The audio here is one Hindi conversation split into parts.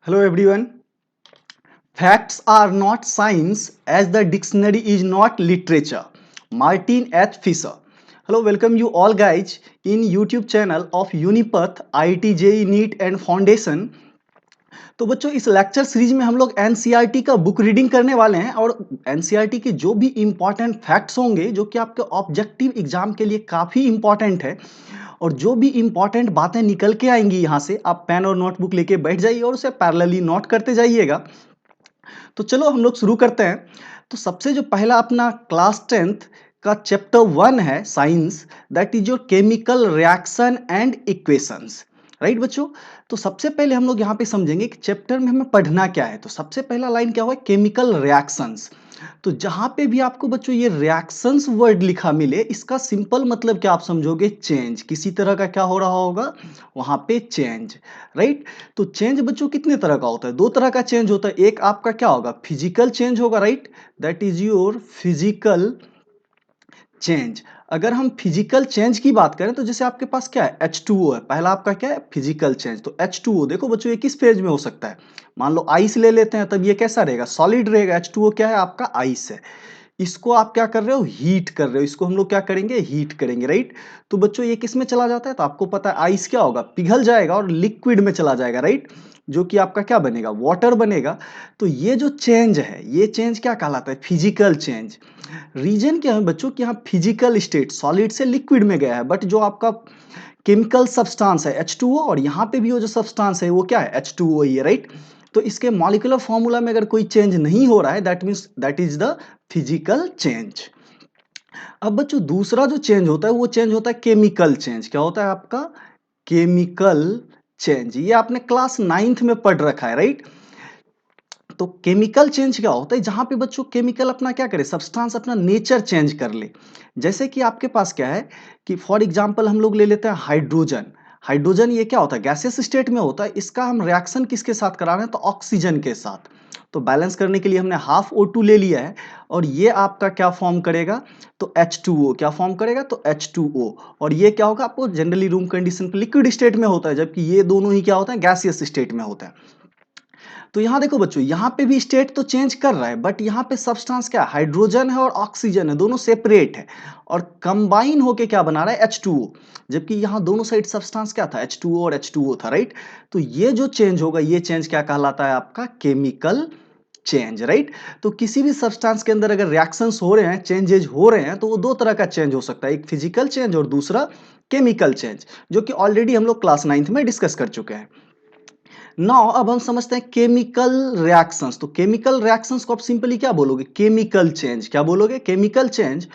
Hello everyone. Facts are not science as the dictionary is not literature. Martin H. Fisher. Hello, welcome you all guys in YouTube channel of Unipath IIT JEE NEET and Foundation. तो बच्चों इस लेक्चर सीरीज में हम लोग एनसीईआरटी का बुक रीडिंग करने वाले हैं और एनसीईआरटी के जो भी इंपॉर्टेंट फैक्ट्स होंगे जो कि आपके ऑब्जेक्टिव एग्जाम के लिए काफ़ी इंपॉर्टेंट है और जो भी इंपॉर्टेंट बातें निकल के आएंगी यहाँ से आप पेन और नोटबुक लेके बैठ जाइए और उसे पैरेलली नोट करते जाइएगा। तो चलो हम लोग शुरू करते हैं। तो सबसे जो पहला अपना क्लास 10th का चैप्टर 1 है science, that is your chemical reaction and equations. Right बच्चों, तो सबसे पहले हम लोग यहाँ पे समझेंगे कि चैप्टर में हमें पढ़ना क्या है। तो सबसे पहला लाइन क्या हुआ, केमिकल रिएक्शंस। तो जहां पे भी आपको बच्चों ये रिएक्शंस वर्ड लिखा मिले, इसका सिंपल मतलब क्या आप समझोगे, चेंज। किसी तरह का क्या हो रहा होगा वहां पे, चेंज। राइट। तो चेंज बच्चों कितने तरह का होता है, दो तरह का चेंज होता है। एक आपका क्या होगा, फिजिकल चेंज होगा, right, that is your physical change. अगर हम फिजिकल चेंज की बात करें तो जैसे आपके पास क्या है, H2O है, पहला आपका क्या है, फिजिकल चेंज। तो H2O देखो बच्चों ये किस फेज में हो सकता है, मान लो आइस ले लेते हैं, तब ये कैसा रहेगा, सॉलिड रहेगा। H2O क्या है आपका, आइस है। इसको आप क्या कर रहे हो, हीट कर रहे हो, इसको हम लोग क्या करेंगे, हीट करेंगे, राइट। तो बच्चों ये किस में चला जाता है, तो आपको पता है आइस क्या होगा, पिघल जाएगा और लिक्विड में चला जाएगा, राइट, जो कि आपका क्या बनेगा, वाटर बनेगा। तो ये जो चेंज है, ये चेंज क्या कहलाता है, फिजिकल चेंज। रीजन क्या है बच्चों कि यहाँ फिजिकल स्टेट सॉलिड से लिक्विड में गया है, बट जो आपका केमिकल सब्सटेंस है H2O, और यहाँ पे भी वो जो सब्सटेंस है वो क्या है, H2O ही है, राइट। तो इसके मॉलिक्यूलर फॉर्मूला में अगर कोई चेंज नहीं हो रहा है, that means that is the physical change. अब बच्चों दूसरा जो चेंज होता है वो चेंज होता है केमिकल चेंज। क्या होता है आपका, केमिकल चेंज। ये आपने क्लास 9th में पढ़ रखा है, राइट। तो केमिकल चेंज क्या होता है, जहां पे बच्चों केमिकल अपना क्या करे, सब्सटेंस अपना नेचर चेंज कर ले। जैसे कि आपके पास क्या है कि फॉर एग्जांपल हम लोग ले लेते हैं हाइड्रोजन। हाइड्रोजन ये क्या होता है, गैसियस स्टेट में होता है। इसका हम रिएक्शन किसके साथ करा रहे हैं, तो ऑक्सीजन के साथ। तो बैलेंस करने के लिए हमने हाफ O2 ले लिया है और ये आपका क्या फॉर्म करेगा, तो H2O। क्या फॉर्म करेगा, तो H2O। और ये क्या होगा, आपको जनरली रूम कंडीशन पे लिक्विड स्टेट में होता है, जबकि ये दोनों ही क्या होता है, गैसियस स्टेट में होता है। तो यहां देखो बच्चों, यहां पे भी स्टेट तो चेंज कर रहा है, बट यहां पे सब्सटेंस क्या, हाइड्रोजन है और ऑक्सीजन है, दोनों सेपरेट है और कंबाइन होके क्या बना रहा है, H2O। जबकि यहां दोनों साइड सब्सटेंस क्या था, H2O और H2O था, राइट। तो ये जो चेंज होगा, ये चेंज क्या कहलाता है आपका, केमिकल चेंज, राइट। तो किसी भी सब्सटेंस के अंदर अगर रिएक्शंस हो रहे हैं, चेंजेज हो रहे हैं, तो वो दो तरह का चेंज हो सकता है, एक फिजिकल चेंज और दूसरा केमिकल चेंज, जो कि ऑलरेडी हम लोग क्लास 9th में डिस्कस कर चुके हैं। नाउ अब हम समझते हैं केमिकल रिएक्शंस। तो केमिकल रिएक्शंस को आप सिंपली क्या बोलोगे, केमिकल चेंज। क्या बोलोगे, केमिकल चेंज।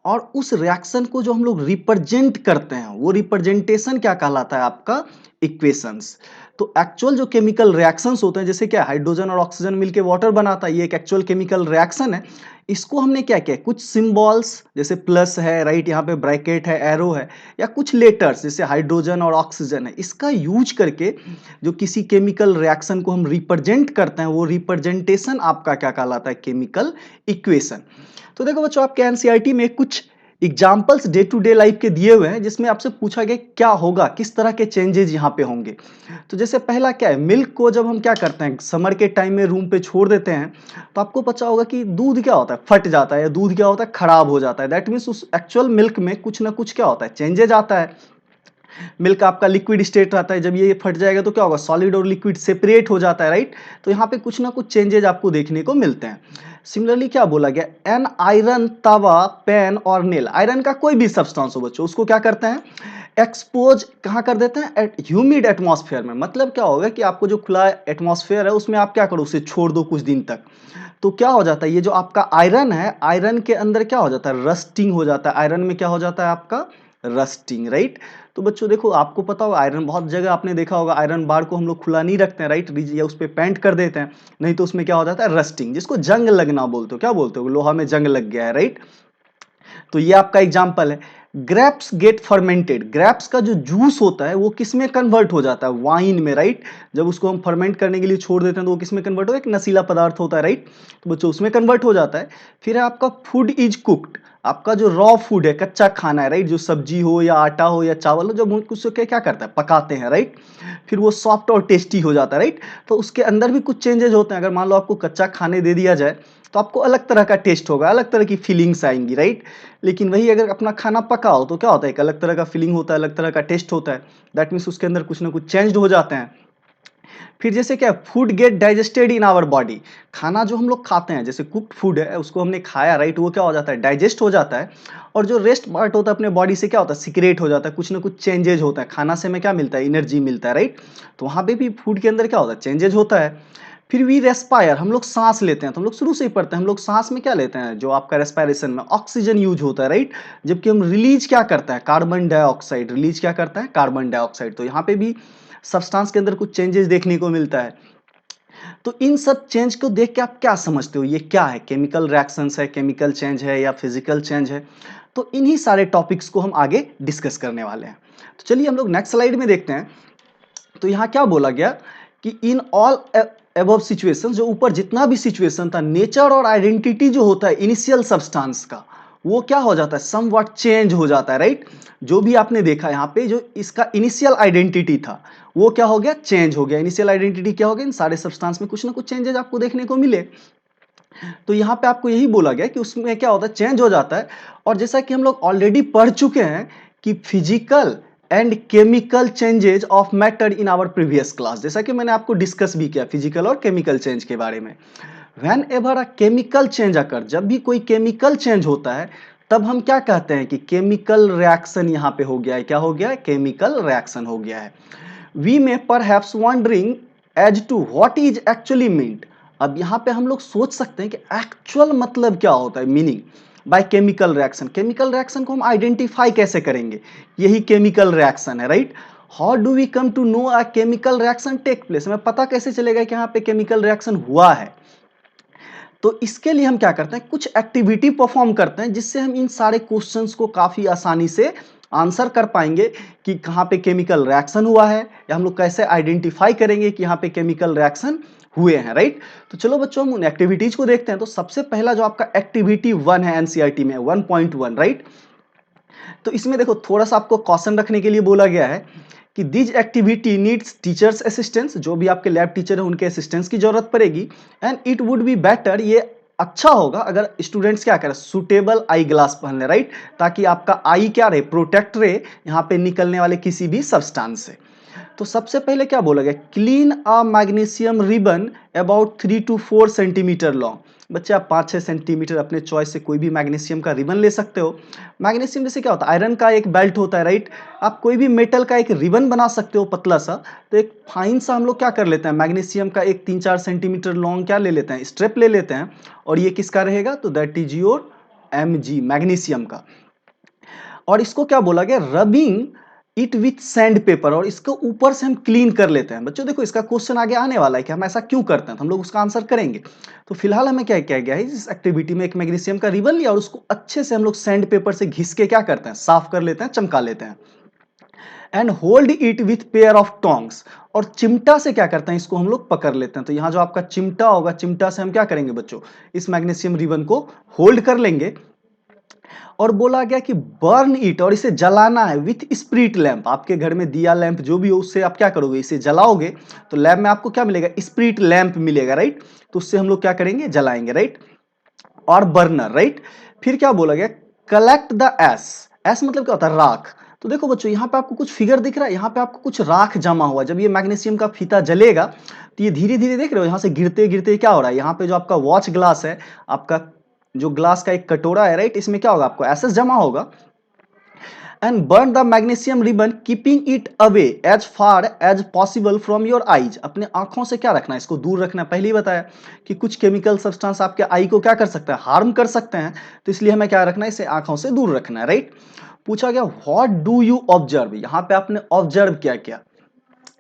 और उस रिएक्शन को जो हम लोग रिप्रेजेंट करते हैं, वो रिप्रेजेंटेशन क्या कहलाता है आपका, इक्वेशंस। तो एक्चुअल जो केमिकल रिएक्शंस होते हैं, जैसे क्या हाइड्रोजन और ऑक्सीजन मिलके वाटर बनाता है, ये एक एक्चुअल केमिकल रिएक्शन है। इसको हमने क्या किया, कुछ सिंबल्स जैसे प्लस है, राइट, यहाँ पे ब्रैकेट है, एरो है, या कुछ लेटर्स जैसे हाइड्रोजन और ऑक्सीजन है, इसका यूज करके जो किसी केमिकल रिएक्शन को हम रिप्रेजेंट करते हैं, वो रिप्रेजेंटेशन आपका क्या कहलाता है, केमिकल इक्वेशन। तो देखो बच्चों, आपके एनसीईआरटी में कुछ examples day to day life के दिए हुए हैं, जिसमें आपसे पूछा गया क्या होगा, किस तरह के चेंजेस यहाँ पे होंगे। तो जैसे पहला क्या है, मिल्क को जब हम क्या करते हैं, समर के टाइम में रूम पे छोड़ देते हैं, तो आपको पता होगा कि दूध क्या होता है, फट जाता है, या दूध क्या होता है, खराब हो जाता है। दैट मीन्स उस एक्चुअल मिल्क में कुछ ना कुछ क्या होता है, चेंजेज आता है। मिल्क आपका लिक्विड स्टेट रहता है, जब ये फट जाएगा तो क्या होगा, सॉलिड और लिक्विड सेपरेट हो जाता है, राइट। तो यहाँ पे कुछ ना कुछ चेंजेज आपको देखने को मिलते हैं। सिमिलरली क्या बोला गया, एन आयरन तवा, पेन और नेल। आयरन का कोई भी सब्सटेंस हो बच्चों, उसको क्या करते हैं, एक्सपोज कहाँ कर देते हैं, ह्यूमिड एटमॉस्फेयर में। मतलब क्या होगा कि आपको जो खुला एटमॉस्फेयर है उसमें आप क्या करो, उसे छोड़ दो कुछ दिन तक। तो क्या हो जाता है, ये जो आपका आयरन है, आयरन के अंदर क्या हो जाता है, रस्टिंग हो जाता है। आयरन में क्या हो जाता है आपका, रस्टिंग, राइट। तो बच्चों देखो, आपको पता होगा आयरन, बहुत जगह आपने देखा होगा आयरन बार को हम लोग खुला नहीं रखते हैं, राइट, या उस पर पेंट कर देते हैं, नहीं तो उसमें क्या हो जाता है, रस्टिंग, जिसको जंग लगना बोलते हो। क्या बोलते हो, लोहा में जंग लग गया है, राइट। तो ये आपका एग्जाम्पल है। Grapes gate fermented. ग्रेप्स का जो जूस होता है वो किस में कन्वर्ट हो जाता है, वाइन में, राइट। जब उसको हम फर्मेंट करने के लिए छोड़ देते हैं तो वो किस में कन्वर्ट हो, एक नशीला पदार्थ होता है, राइट। तो बच्चों उसमें कन्वर्ट हो जाता है। फिर है आपका फूड इज कुक्ड। आपका जो रॉ फूड है, कच्चा खाना है, राइट, जो सब्जी हो या आटा हो या चावल हो, जब हम उसको क्या करता है, पकाते हैं, राइट, फिर वो सॉफ्ट और टेस्टी हो जाता है, राइट। तो उसके अंदर भी कुछ चेंजेज होते हैं। अगर मान लो आपको कच्चा खाने दे दिया जाए तो आपको अलग तरह का टेस्ट होगा, अलग तरह की फीलिंग्स आएंगी, राइट। लेकिन वही अगर अपना खाना पका हो तो क्या होता है, एक अलग तरह का फीलिंग होता है, अलग तरह का टेस्ट होता है। दैट मीन्स उसके अंदर कुछ ना कुछ चेंज हो जाते हैं। फिर जैसे क्या, food get digested in our body. खाना जो हम लोग खाते हैं, जैसे कुक्ड फूड है, उसको हमने खाया, राइट, वो क्या हो जाता है, डाइजेस्ट हो जाता है। और जो रेस्ट पार्ट होता है अपने बॉडी से क्या होता है, सिक्रेट हो जाता है, कुछ ना कुछ चेंजेज होता है। खाना से हमें क्या मिलता है, एनर्जी मिलता है, राइट। तो वहाँ पे भी फूड के अंदर क्या होता है, चेंजेज होता है। फिर वी रेस्पायर, हम लोग सांस लेते हैं। तो हम लोग शुरू से ही पढ़ते हैं, हम लोग सांस में क्या लेते हैं, जो आपका रेस्पायरेशन में ऑक्सीजन यूज होता है, राइट। जबकि हम रिलीज क्या करता है, कार्बन डाइऑक्साइड रिलीज क्या करता है, कार्बन डाइऑक्साइड। तो यहाँ पे भी सब्सटेंस के अंदर कुछ चेंजेस देखने को मिलता है। तो इन सब चेंज को देख के आप क्या समझते हो, ये क्या है, केमिकल रिएक्शंस है, केमिकल चेंज है या फिजिकल चेंज है। तो इन्हीं सारे टॉपिक्स को हम आगे डिस्कस करने वाले हैं। तो चलिए हम लोग नेक्स्ट स्लाइड में देखते हैं। तो यहाँ क्या बोला गया कि इन ऑल अबव सिचुएशन, जो ऊपर जितना भी सिचुएशन था, नेचर और आइडेंटिटी जो होता है इनिशियल सब्सटेंस का, वो क्या हो जाता है, समवॉट चेंज हो जाता है, राइट। जो भी आपने देखा यहाँ पे, जो इसका इनिशियल आइडेंटिटी था वो क्या हो गया, चेंज हो गया। इनिशियल आइडेंटिटी क्या हो गया, इन सारे सब्सटेंस में कुछ ना कुछ चेंजेस आपको देखने को मिले। तो यहाँ पे आपको यही बोला गया कि उसमें क्या होता है, चेंज हो जाता है। और जैसा कि हम लोग ऑलरेडी पढ़ चुके हैं कि physical and chemical changes of matter in our previous class, जैसा कि मैंने आपको डिस्कस भी किया फिजिकल और केमिकल चेंज के बारे में। Whenever a chemical change occur, जब भी कोई केमिकल चेंज होता है तब हम क्या कहते हैं कि केमिकल रिएक्शन यहाँ पे हो गया है। क्या हो गया है, केमिकल रिएक्शन हो गया है। We may perhaps wondering as to what is actually meant. अब यहाँ पे हम लोग सोच सकते हैं कि एक्चुअल मतलब क्या होता है, meaning by chemical reaction. Chemical reaction को हम आइडेंटिफाई कैसे करेंगे, यही केमिकल रिएक्शन है, right. How do we come to know a chemical reaction take place, हमें पता कैसे चलेगा कि यहाँ पे केमिकल रिएक्शन हुआ है। तो इसके लिए हम क्या करते हैं, कुछ एक्टिविटी परफॉर्म करते हैं जिससे हम इन सारे क्वेश्चंस को काफी आसानी से आंसर कर पाएंगे कि कहाँ पे केमिकल रिएक्शन हुआ है, या हम लोग कैसे आइडेंटिफाई करेंगे कि यहाँ पे केमिकल रिएक्शन हुए हैं, राइट। तो चलो बच्चों हम उन एक्टिविटीज को देखते हैं। तो सबसे पहला जो आपका एक्टिविटी 1 है एनसीईआरटी में 1.1, राइट। तो इसमें देखो थोड़ा सा आपको कॉशन रखने के लिए बोला गया है कि this activity needs teachers assistance, जो भी आपके लैब टीचर है उनके असिस्टेंस की जरूरत पड़ेगी। And it would be better, ये अच्छा होगा अगर स्टूडेंट्स क्या करें, सुटेबल आई ग्लास पहन ले, राइट, ताकि आपका आई क्या रहे, प्रोटेक्ट रहे यहाँ पे निकलने वाले किसी भी सब्सटेंस से। तो सबसे पहले क्या बोला गया, clean a magnesium ribbon about 3 to 4 centimetre long. बच्चे आप 5-6 सेंटीमीटर अपने चॉइस से कोई भी मैग्नीशियम का रिबन ले सकते हो। मैग्नीशियम जैसे क्या होता है, आयरन का एक बेल्ट होता है, राइट। आप कोई भी मेटल का एक रिबन बना सकते हो पतला सा। तो एक फाइन सा हम लोग क्या कर लेते हैं, मैग्नीशियम का एक 3-4 सेंटीमीटर लॉन्ग क्या ले लेते हैं, स्ट्रिप ले लेते हैं। और ये किसका रहेगा, तो that is your Mg, magnesium का। और इसको क्या बोला गया, rubbing it with sand paper, और इसको ऊपर से हम क्लीन कर लेते हैं। बच्चों देखो इसका क्वेश्चन आगे आने वाला है कि हम ऐसा क्यों करते हैं, तो हम लोग उसका आंसर करेंगे। तो फिलहाल हमें क्या किया गया है, इस एक्टिविटी में एक मैग्नीशियम का रिबन लिया और उसको अच्छे से हम लोग सैंड पेपर से घिस के क्या करते हैं, साफ कर लेते हैं, चमका लेते हैं। And hold it with pair of tongs, और चिमटा से क्या करते हैं, इसको हम लोग पकड़ लेते हैं। तो यहाँ जो आपका चिमटा होगा, चिमटा से हम क्या करेंगे बच्चों, इस मैग्नीशियम रिबन को होल्ड कर लेंगे। और बोला गया कि बर्न इट, और इसे जलाना है विथ स्प्रिट लैंप। आपके घर में दिया लैंप जो भी हो, उससे आप क्या करोगे, इसे जलाओगे। तो लैब में आपको क्या मिलेगा, स्प्रिट लैंप मिलेगा, राइट। तो उससे हम लोग क्या करेंगे, जलाएंगे, राइट। और बर्नर, राइट। फिर क्या बोला गया, कलेक्ट द एस। एस मतलब क्या होता है, राख। तो देखो बच्चों यहाँ पे आपको कुछ फिगर दिख रहा है, यहाँ पे आपको कुछ राख जमा हुआ। जब ये मैग्नीशियम का फीता जलेगा तो ये धीरे धीरे देख रहे हो, यहाँ से गिरते गिरते क्या हो रहा है, यहाँ पे जो आपका वॉच ग्लास है, आपका जो ग्लास का एक कटोरा है, राइट, इसमें क्या होगा, आपको एसेस जमा होगा। And burn the magnesium ribbon keeping it away as far as possible from your eyes. अपने आंखों से क्या रखना है, इसको दूर रखना है। पहले ही बताया कि कुछ केमिकल सब्सटेंस आपके आई को क्या कर सकता है, हार्म कर सकते हैं। तो इसलिए हमें क्या रखना है, इसे आंखों से दूर रखना है, राइट। पूछा गया व्हाट डू यू ऑब्जर्व, यहाँ पे आपने ऑब्जर्व क्या किया,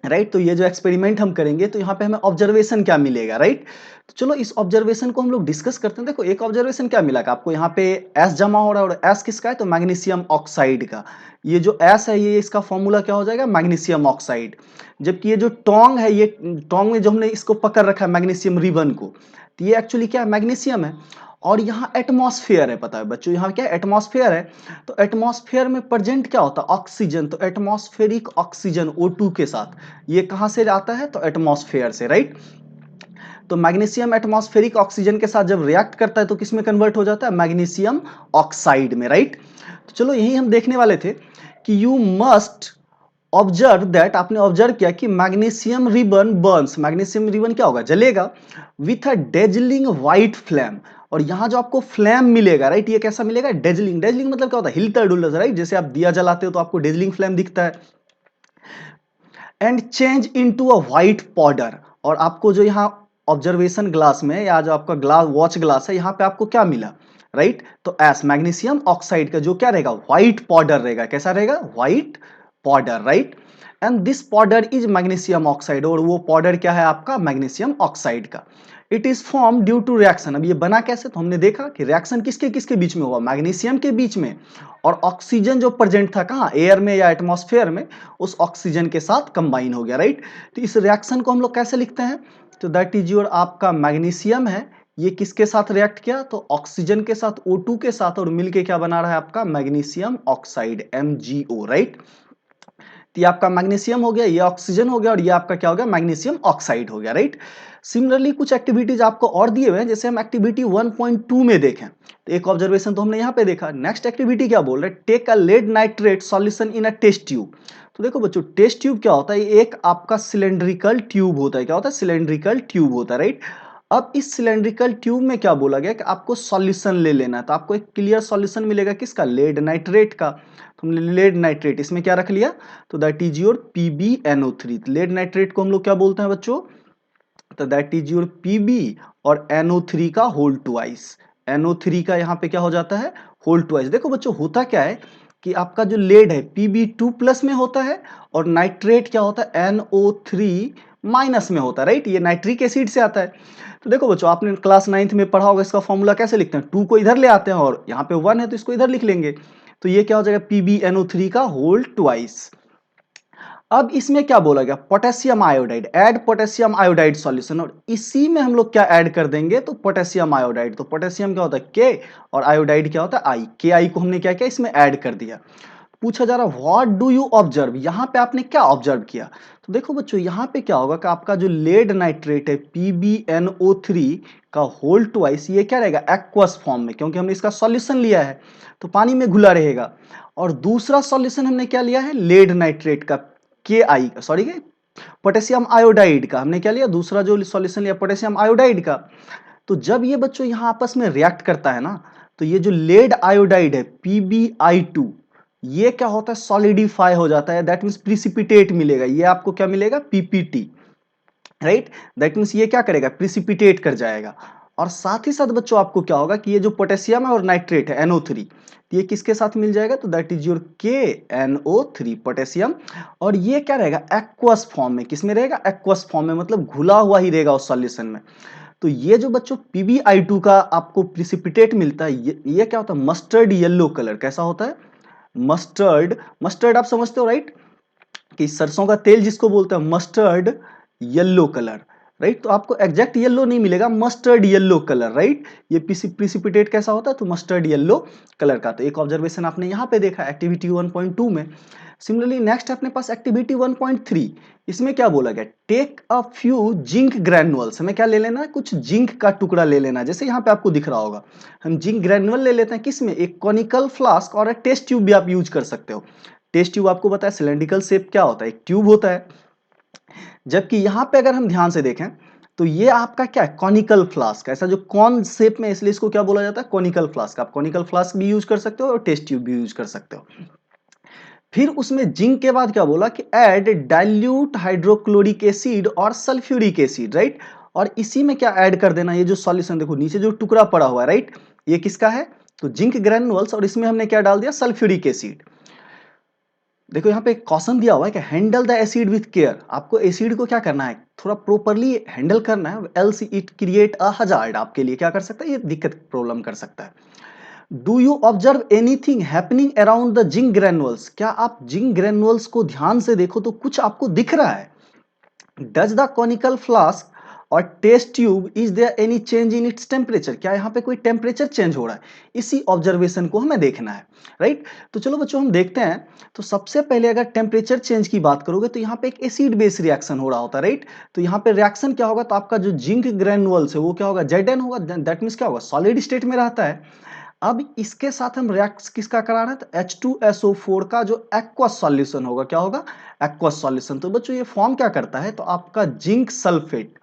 राइट। तो ये जो एक्सपेरिमेंट हम करेंगे तो यहाँ पे हमें ऑब्जर्वेशन क्या मिलेगा, राइट। तो चलो इस ऑब्जर्वेशन को हम लोग डिस्कस करते हैं। देखो एक ऑब्जर्वेशन क्या मिला, आपको यहाँ पे एस जमा हो रहा है, और एस किसका है, तो मैग्नीशियम ऑक्साइड का। ये जो एस है, ये इसका फॉर्मूला क्या हो जाएगा, मैग्नीशियम ऑक्साइड। जबकि ये जो टोंग है, ये टोंग में जो हमने इसको पकड़ रखा है मैग्नीशियम रिबन को, तो ये एक्चुअली क्या है, मैग्नीशियम है। और यहाँ एटमॉस्फेयर है, पता है बच्चों, यहाँ क्या एटमॉस्फेयर है। तो एटमॉस्फेयर में प्रेजेंट क्या होता है, ऑक्सीजन। तो एटमॉस्फेरिक ऑक्सीजन O2 के साथ, ये कहाँ से आता है, तो एटमॉस्फेयर से, राइट। तो मैग्नीशियम एटमॉस्फेरिक ऑक्सीजन के साथ जब रिएक्ट करता है तो किसमें कन्वर्ट हो जाता है, मैग्नीशियम ऑक्साइड में, राइट। तो चलो यही हम देखने वाले थे कि यू मस्ट ऑब्जर्व दैट, आपने ऑब्जर्व किया कि magnesium ribbon Burns, magnesium ribbon क्या होगा, जलेगा with a dazzling white flame. और यहां जो आपको फ्लेम मिलेगा, राइट, ये कैसा मिलेगा, डेजलिंग। डेजलिंग मतलब क्या होता है, हिलता डुलता, राइट। जैसे आप दिया जलाते हो तो आपको डेजलिंग फ्लेम दिखता है। And change into a white powder. और आपको जो यहाँ ऑब्जर्वेशन ग्लास में, या जो आपका ग्लास वॉच ग्लास है, यहाँ पे आपको क्या मिला, राइट। तो एस मैग्नीशियम ऑक्साइड का जो क्या रहेगा, व्हाइट पाउडर रहेगा। कैसा रहेगा, white powder, right. And this powder is magnesium oxide, और वो पाउडर क्या है आपका, मैग्नीशियम ऑक्साइड का। It is form due to reaction. अब ये बना कैसे, तो हमने देखा कि रिएक्शन किसके किसके बीच में हुआ, मैग्नीशियम के बीच में, और ऑक्सीजन जो प्रेजेंट था कहाँ, एयर में या एटमॉस्फेयर में, उस ऑक्सीजन के साथ कंबाइन हो गया, राइट। तो इस रिएक्शन को हम लोग कैसे लिखते हैं, तो दैट इज योर आपका मैग्नीशियम है, ये किसके साथ रिएक्ट किया, तो ऑक्सीजन के साथ, O2 के साथ, और मिलके क्या बना रहा है आपका, मैग्नीशियम ऑक्साइड, MgO, राइट। तो ये आपका मैग्नीशियम हो गया, ये ऑक्सीजन हो गया, और ये आपका क्या हो गया, मैग्नीशियम ऑक्साइड हो गया, राइट। सिमिलरली कुछ एक्टिविटीज आपको और दिए हुए हैं, जैसे हम एक्टिविटी 1.2 में देखें तो एक ऑब्जर्वेशन तो हमने यहाँ पे देखा। नेक्स्ट एक्टिविटी क्या बोल रहे हैं, take a lead nitrate solution in a test tube. तो देखो बच्चों, टेस्ट ट्यूब क्या होता है, एक आपका सिलेंड्रिकल ट्यूब होता है। क्या होता है, सिलेंड्रिकल ट्यूब होता है, राइट। अब इस सिलेंड्रिकल ट्यूब में क्या बोला गया कि आपको सॉल्यूशन ले लेना है। तो आपको एक क्लियर सॉल्यूशन मिलेगा किसका, लेड नाइट्रेट का। तो हमने लेड नाइट्रेट इसमें क्या रख लिया, तो that is your PbNO3। Lead nitrate को हम लोग क्या बोलते हैं बच्चों, तो दैट इज योर Pb, और NO3 का होल ट्वाइस। NO3 का यहाँ पे क्या हो जाता है, होल ट्वाइस। देखो बच्चों, होता क्या है कि आपका जो लेड है Pb2+ में होता है, और नाइट्रेट क्या होता है, NO3- में होता है, राइट। ये नाइट्रिक एसिड से आता है। तो देखो बच्चों, आपने क्लास 9th में पढ़ा होगा, इसका फॉर्मूला कैसे लिखते हैं, 2 को इधर ले आते हैं, और यहाँ पे 1 है तो इसको इधर लिख लेंगे। तो ये क्या हो जाएगा, PbNO3 का होल ट्वाइस। अब इसमें क्या बोला गया, potassium iodide, add potassium iodide solution. और इसी में हम लोग क्या ऐड कर देंगे, तो पोटेशियम आयोडाइड। तो पोटेशियम क्या होता है, के, और आयोडाइड क्या होता है, आई। के आई को हमने क्या किया, इसमें ऐड कर दिया। पूछा जा रहा व्हाट डू यू ऑब्जर्व, यहां पे आपने क्या ऑब्जर्व किया। तो देखो बच्चों, यहां पे क्या होगा कि आपका जो लेड नाइट्रेट है PbNO3 का होल ट्वाइस, ये क्या रहेगा, एक्वस फॉर्म में, क्योंकि हमने इसका सॉल्यूशन लिया है तो पानी में घुला रहेगा। और दूसरा सॉल्यूशन हमने क्या लिया है, लेड नाइट्रेट का, के आई, सॉरी पोटेशियम आयोडाइड का हमने क्या लिया, दूसरा जो सॉल्यूशन लिया पोटेशियम आयोडाइड का। तो जब ये बच्चों यहाँ आपस में रिएक्ट करता है ना, तो ये जो लेड आयोडाइड है PbI2, ये क्या होता है, सॉलिडिफाई हो जाता है। दैट मीन्स प्रिसिपिटेट मिलेगा, ये आपको क्या मिलेगा, PPT, राइट। दैट मीन्स ये क्या करेगा, प्रिसिपिटेट कर जाएगा। और साथ ही साथ बच्चों आपको क्या होगा कि ये जो पोटेशियम है और नाइट्रेट है NO3, ये किसके साथ मिल जाएगा, तो that is your KNO3 potassium. और ये क्या रहेगा, एक्वस फॉर्म में, किसमें रहेगा, एक्वस फॉर्म में, मतलब घुला हुआ ही रहेगा उस सॉल्यूशन में। तो ये जो बच्चों PbI2 का आपको प्रिसिपिटेट मिलता है, ये क्या होता है, मस्टर्ड येलो कलर। कैसा होता है, मस्टर्ड। मस्टर्ड आप समझते हो, राइट, कि सरसों का तेल जिसको बोलते हैं, मस्टर्ड येलो कलर, राइट। तो आपको एग्जैक्ट येलो नहीं मिलेगा, मस्टर्ड येलो कलर, राइट। ये प्रिसिपिटेट कैसा होता है, तो मस्टर्ड येलो कलर का। तो एक ऑब्जर्वेशन आपने यहां पे देखा एक्टिविटी 1.2 में। सिमिलरली नेक्स्ट अपने पास एक्टिविटी 1.3, इसमें क्या बोला गया, take a few zinc granules. हमें क्या ले लेना है, कुछ जिंक का टुकड़ा ले लेना है। जैसे यहाँ पे आपको दिख रहा होगा, हम जिंक ग्रैनुअल ले लेते हैं, किसमें, एक कॉनिकल फ्लास्क, और एक टेस्ट ट्यूब भी आप यूज कर सकते हो। टेस्ट ट्यूब आपको पता है सिलेंड्रिकल शेप क्या होता है, एक ट्यूब होता है। जबकि यहां पे अगर हम ध्यान से देखें तो ये आपका क्या है, कॉनिकल फ्लास्क। ऐसा जो कॉन शेप में, इसलिए इसको क्या बोला जाता है, कॉनिकल फ्लास्क। आप कॉनिकल फ्लास्क भी यूज कर सकते हो और टेस्ट ट्यूब भी यूज कर सकते हो। फिर उसमें जिंक के बाद क्या बोला कि ऐड डाइल्यूट हाइड्रोक्लोरिक एसिड और सल्फ्यूरिक एसिड, राइट। और इसी में क्या ऐड कर देना, ये जो सॉल्यूशन देखो नीचे जो टुकड़ा पड़ा हुआ है, राइट, ये किसका है, तो जिंक ग्रैनुअल्स, और इसमें हमने क्या डाल दिया, सल्फ्यूरिक एसिड। देखो यहाँ पे एक कॉशन दिया हुआ है कि handle the acid with care. आपको एसिड को क्या करना है, थोड़ा प्रॉपरली हैंडल करना है, else it create a hazard. आपके लिए क्या कर सकता है, ये दिक्कत प्रॉब्लम कर सकता है। Do you observe anything happening around the zinc granules, क्या आप जिंक ग्रैनुअल्स को ध्यान से देखो तो कुछ आपको दिख रहा है। डज द कॉनिकल फ्लास्क और test tube is there any change in its temperature, क्या यहाँ पे कोई टेम्परेचर चेंज हो रहा है, इसी ऑब्जर्वेशन को हमें देखना है, राइट। तो चलो बच्चों हम देखते हैं। तो सबसे पहले अगर टेम्परेचर चेंज की बात करोगे तो यहाँ पे एक एसिड बेस रिएक्शन हो रहा होता है, राइट। तो यहाँ पे रिएक्शन क्या होगा, तो आपका जो जिंक ग्रेनुअल्स है वो क्या होगा, Zn होगा, दैट मीन्स क्या होगा, सॉलिड स्टेट में रहता है। अब इसके साथ हम रिएक्ट किसका करा रहे हैं, तो H2SO4 का जो एक्वस सॉल्यूशन होगा, क्या होगा, एक्वस सॉल्यूशन। तो बच्चों ये फॉर्म क्या करता है, तो आपका जिंक सल्फेट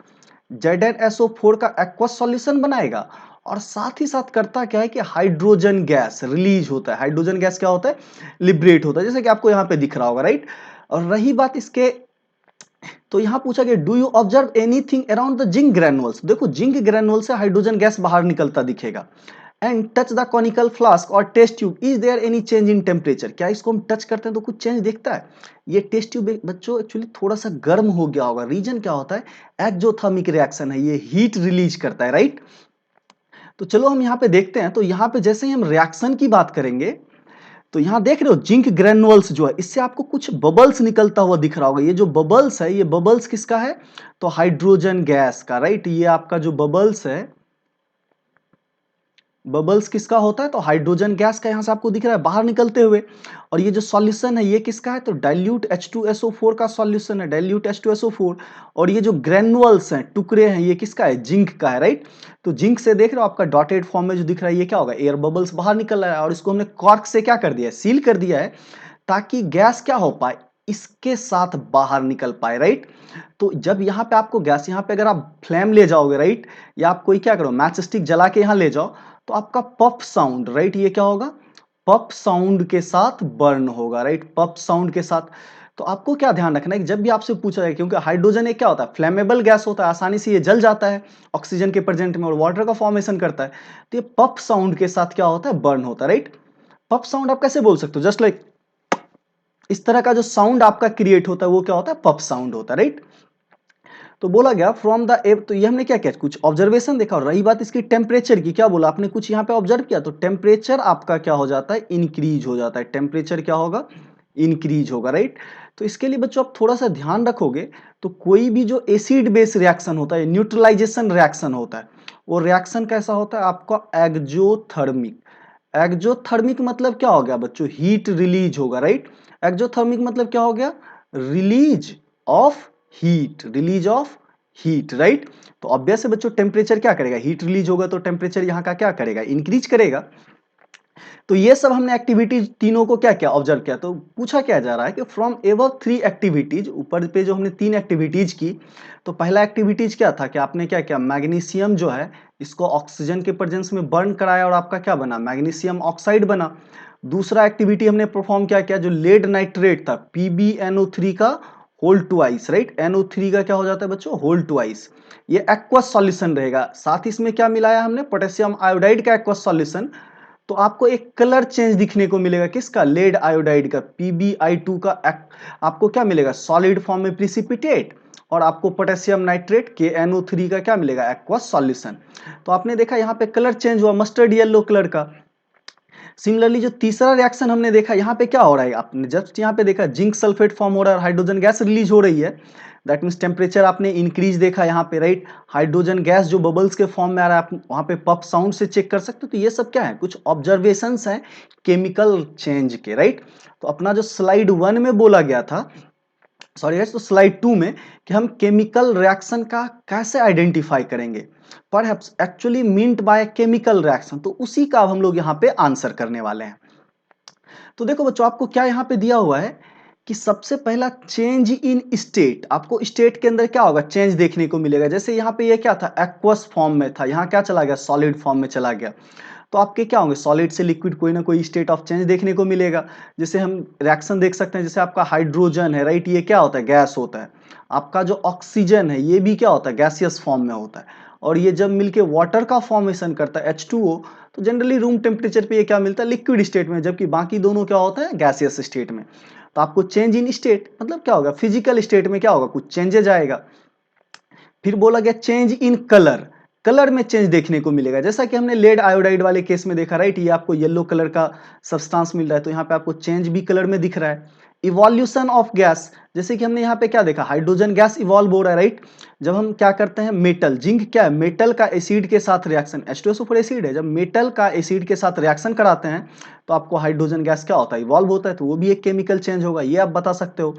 ZnSO4 का एक्वस सॉल्यूशन बनाएगा और साथ ही साथ करता क्या है कि हाइड्रोजन गैस रिलीज होता है। हाइड्रोजन गैस क्या होता है, लिबरेट होता है, जैसे कि आपको यहाँ पे दिख रहा होगा, राइट। और रही बात इसके, तो यहां पूछा गया do you observe anything around the zinc granules, देखो जिंक ग्रैनुअल से हाइड्रोजन गैस बाहर निकलता दिखेगा। And touch the conical flask और test tube, is there any change in temperature, क्या इसको हम टच करते हैं तो कुछ चेंज दिखता है। ये टेस्ट ट्यूब बच्चों एक्चुअली थोड़ा सा गर्म हो गया होगा, रीजन क्या होता है, एक्जोथर्मिक रिएक्शन है, ये हीट रिलीज करता है, राइट। तो चलो हम यहाँ पे देखते हैं। तो यहाँ पे जैसे ही हम रिएक्शन की बात करेंगे तो यहां देख रहे हो जिंक ग्रेनुअल्स जो है, इससे आपको कुछ बबल्स निकलता हुआ दिख रहा होगा। ये जो बबल्स है, ये बबल्स किसका है, तो हाइड्रोजन गैस का, राइट। ये आपका जो बबल्स है, बबल्स किसका होता है, तो हाइड्रोजन गैस का, यहां से आपको दिख रहा है बाहर निकलते हुए। और ये जो सॉल्यूशन है ये किसका है, तो डाइल्यूट H2SO4 का सॉल्यूशन है, डाइल्यूट H2SO4। और ये जो ग्रेनुअल्स हैं, टुकड़े हैं, ये किसका है, जिंक का है, राइट। तो जिंक से देख रहे हो आपका डॉटेड फॉर्म में जो दिख रहा है ये क्या होगा, एयर बबल्स बाहर निकल रहा है। और इसको हमने कॉर्क से क्या कर दिया है, सील कर दिया है, ताकि गैस क्या हो पाए, इसके साथ बाहर निकल पाए, राइट। तो जब यहाँ पे आपको गैस, यहाँ पे अगर आप फ्लेम ले जाओगे, राइट, या आप कोई क्या करो, मैच स्टिक जला के यहाँ ले जाओ, तो आपका पफ साउंड, राइट, ये क्या होगा, पफ साउंड के साथ बर्न होगा, राइट, पफ साउंड के साथ। तो आपको क्या ध्यान रखना है कि जब भी आपसे पूछा जाए, क्योंकि हाइड्रोजन एक क्या होता है, फ्लेमेबल गैस होता है, आसानी से ये जल जाता है ऑक्सीजन के प्रेजेंट में और वाटर का फॉर्मेशन करता है। तो ये पफ साउंड के साथ क्या होता है, बर्न होता है, राइट। पफ साउंड आप कैसे बोल सकते हो, जस्ट लाइक इस तरह का जो साउंड आपका क्रिएट होता है वो क्या होता है, पफ साउंड होता है, राइट। तो बोला गया फ्रॉम द एयर, तो ये हमने क्या किया, कुछ ऑब्जर्वेशन देखा। और रही बात इसकी टेम्परेचर की, क्या बोला आपने, कुछ यहाँ पे ऑब्जर्व किया, तो टेम्परेचर आपका क्या हो जाता है, इंक्रीज हो जाता है, टेम्परेचर क्या होगा, इंक्रीज होगा, राइट। तो इसके लिए बच्चों आप थोड़ा सा ध्यान रखोगे, तो कोई भी जो एसिड बेस रिएक्शन होता है, न्यूट्रलाइजेशन रिएक्शन होता है, वो रिएक्शन कैसा होता है आपका, एक्जोथर्मिक। एक्जोथर्मिक मतलब क्या हो गया बच्चों, हीट रिलीज होगा, राइट। एक्जोथर्मिक मतलब क्या हो गया, release of heat, release of heat, right. तो ऑब्वियस है बच्चों, टेम्परेचर क्या करेगा, हीट रिलीज होगा तो टेम्परेचर यहाँ का क्या करेगा, इंक्रीज करेगा। तो ये सब हमने एक्टिविटीज तीनों को क्या क्या ऑब्जर्व किया। तो पूछा क्या जा रहा है कि फ्रॉम एबव 3 एक्टिविटीज, ऊपर पे जो हमने 3 एक्टिविटीज की, तो पहला एक्टिविटीज क्या था कि आपने क्या किया, मैग्नीशियम जो है इसको ऑक्सीजन के प्रेजेंस में बर्न कराया और आपका क्या बना, मैग्नीशियम ऑक्साइड बना। दूसरा एक्टिविटी हमने परफॉर्म क्या किया, जो लेड नाइट्रेट था, PbNO3 का होल ट्वाइस, राइट। NO3 का क्या हो जाता है बच्चों, होल ट्वाइस। ये एक्वस सॉल्यूशन रहेगा, साथ ही इसमें क्या मिलाया हमने, पोटेशियम आयोडाइड का एक्वस सॉल्यूशन। तो आपको एक कलर चेंज दिखने को मिलेगा, किसका, लेड आयोडाइड का, PbI2 का आपको क्या मिलेगा, सॉलिड फॉर्म में प्रिसिपिटेट। और आपको पोटेशियम नाइट्रेट KNO3 का क्या मिलेगा, एक्वस सॉल्यूशन। तो आपने देखा यहाँ पे कलर चेंज हुआ, मस्टर्ड येलो कलर का। सिमिलरली जो तीसरा रिएक्शन हमने देखा, यहाँ पे क्या हो रहा है, आपने जस्ट यहाँ पे देखा जिंक सल्फेट फॉर्म हो रहा है, हाइड्रोजन गैस रिलीज हो रही है। दैट मीन्स टेम्परेचर आपने इंक्रीज देखा यहाँ पे, राइट। हाइड्रोजन गैस जो बबल्स के फॉर्म में आ रहा है, आप वहां पे पफ साउंड से चेक कर सकते हो। तो ये सब क्या है, कुछ ऑब्जर्वेशंस हैं केमिकल चेंज के, राइट। तो अपना जो स्लाइड 1 में बोला गया था, सॉरी गाइस, तो स्लाइड 2 में कि हम केमिकल रिएक्शन का कैसे आइडेंटिफाई करेंगे, perhaps actually meant by chemical reaction, तो उसी का अब हम लोग यहाँ पे आंसर करने वाले हैं। तो देखो बच्चों, आपको क्या यहाँ पे दिया हुआ है कि सबसे पहला चेंज इन स्टेट, आपको स्टेट के अंदर क्या होगा, चेंज देखने को मिलेगा। जैसे यहाँ पे ये क्या था, एक्वस फॉर्म में था, यहाँ क्या चला गया, सॉलिड फॉर्म में चला गया। तो आपके क्या होंगे, सॉलिड से लिक्विड कोई ना कोई स्टेट ऑफ चेंज देखने को मिलेगा। जैसे हम रिएक्शन देख सकते हैं, जैसे आपका हाइड्रोजन है, राइट, ये क्या होता है, गैस होता है। आपका जो ऑक्सीजन है ये भी क्या होता है, गैसियस फॉर्म में होता है। और ये जब मिलके वाटर का फॉर्मेशन करता है H2O, तो जनरली रूम टेम्परेचर पे ये क्या मिलता है, लिक्विड स्टेट में, जबकि बाकी दोनों क्या होता है, गैसियस स्टेट में। तो आपको चेंज इन स्टेट मतलब क्या होगा, फिजिकल स्टेट में क्या होगा, कुछ चेंजेज आएगा। फिर बोला गया चेंज इन कलर, कलर में चेंज देखने को मिलेगा, जैसा कि हमने लेड आयोडाइड वाले केस में देखा, राइट। ये आपको येलो कलर का सब्सटेंस मिल रहा है, तो यहाँ पे आपको चेंज भी कलर में दिख रहा है। इवोल्यूशन ऑफ गैस, जैसे कि हमने यहाँ पे क्या देखा, हाइड्रोजन गैस इवॉल्व हो रहा है, राइट। जब हम क्या करते हैं, मेटल, जिंक क्या है, मेटल का एसिड के साथ रिएक्शन, H2SO4 एसिड है, जब मेटल का एसिड के साथ रिएक्शन कराते हैं तो आपको हाइड्रोजन गैस क्या होता है, इवॉल्व होता है, तो वो भी एक केमिकल चेंज होगा, ये आप बता सकते हो।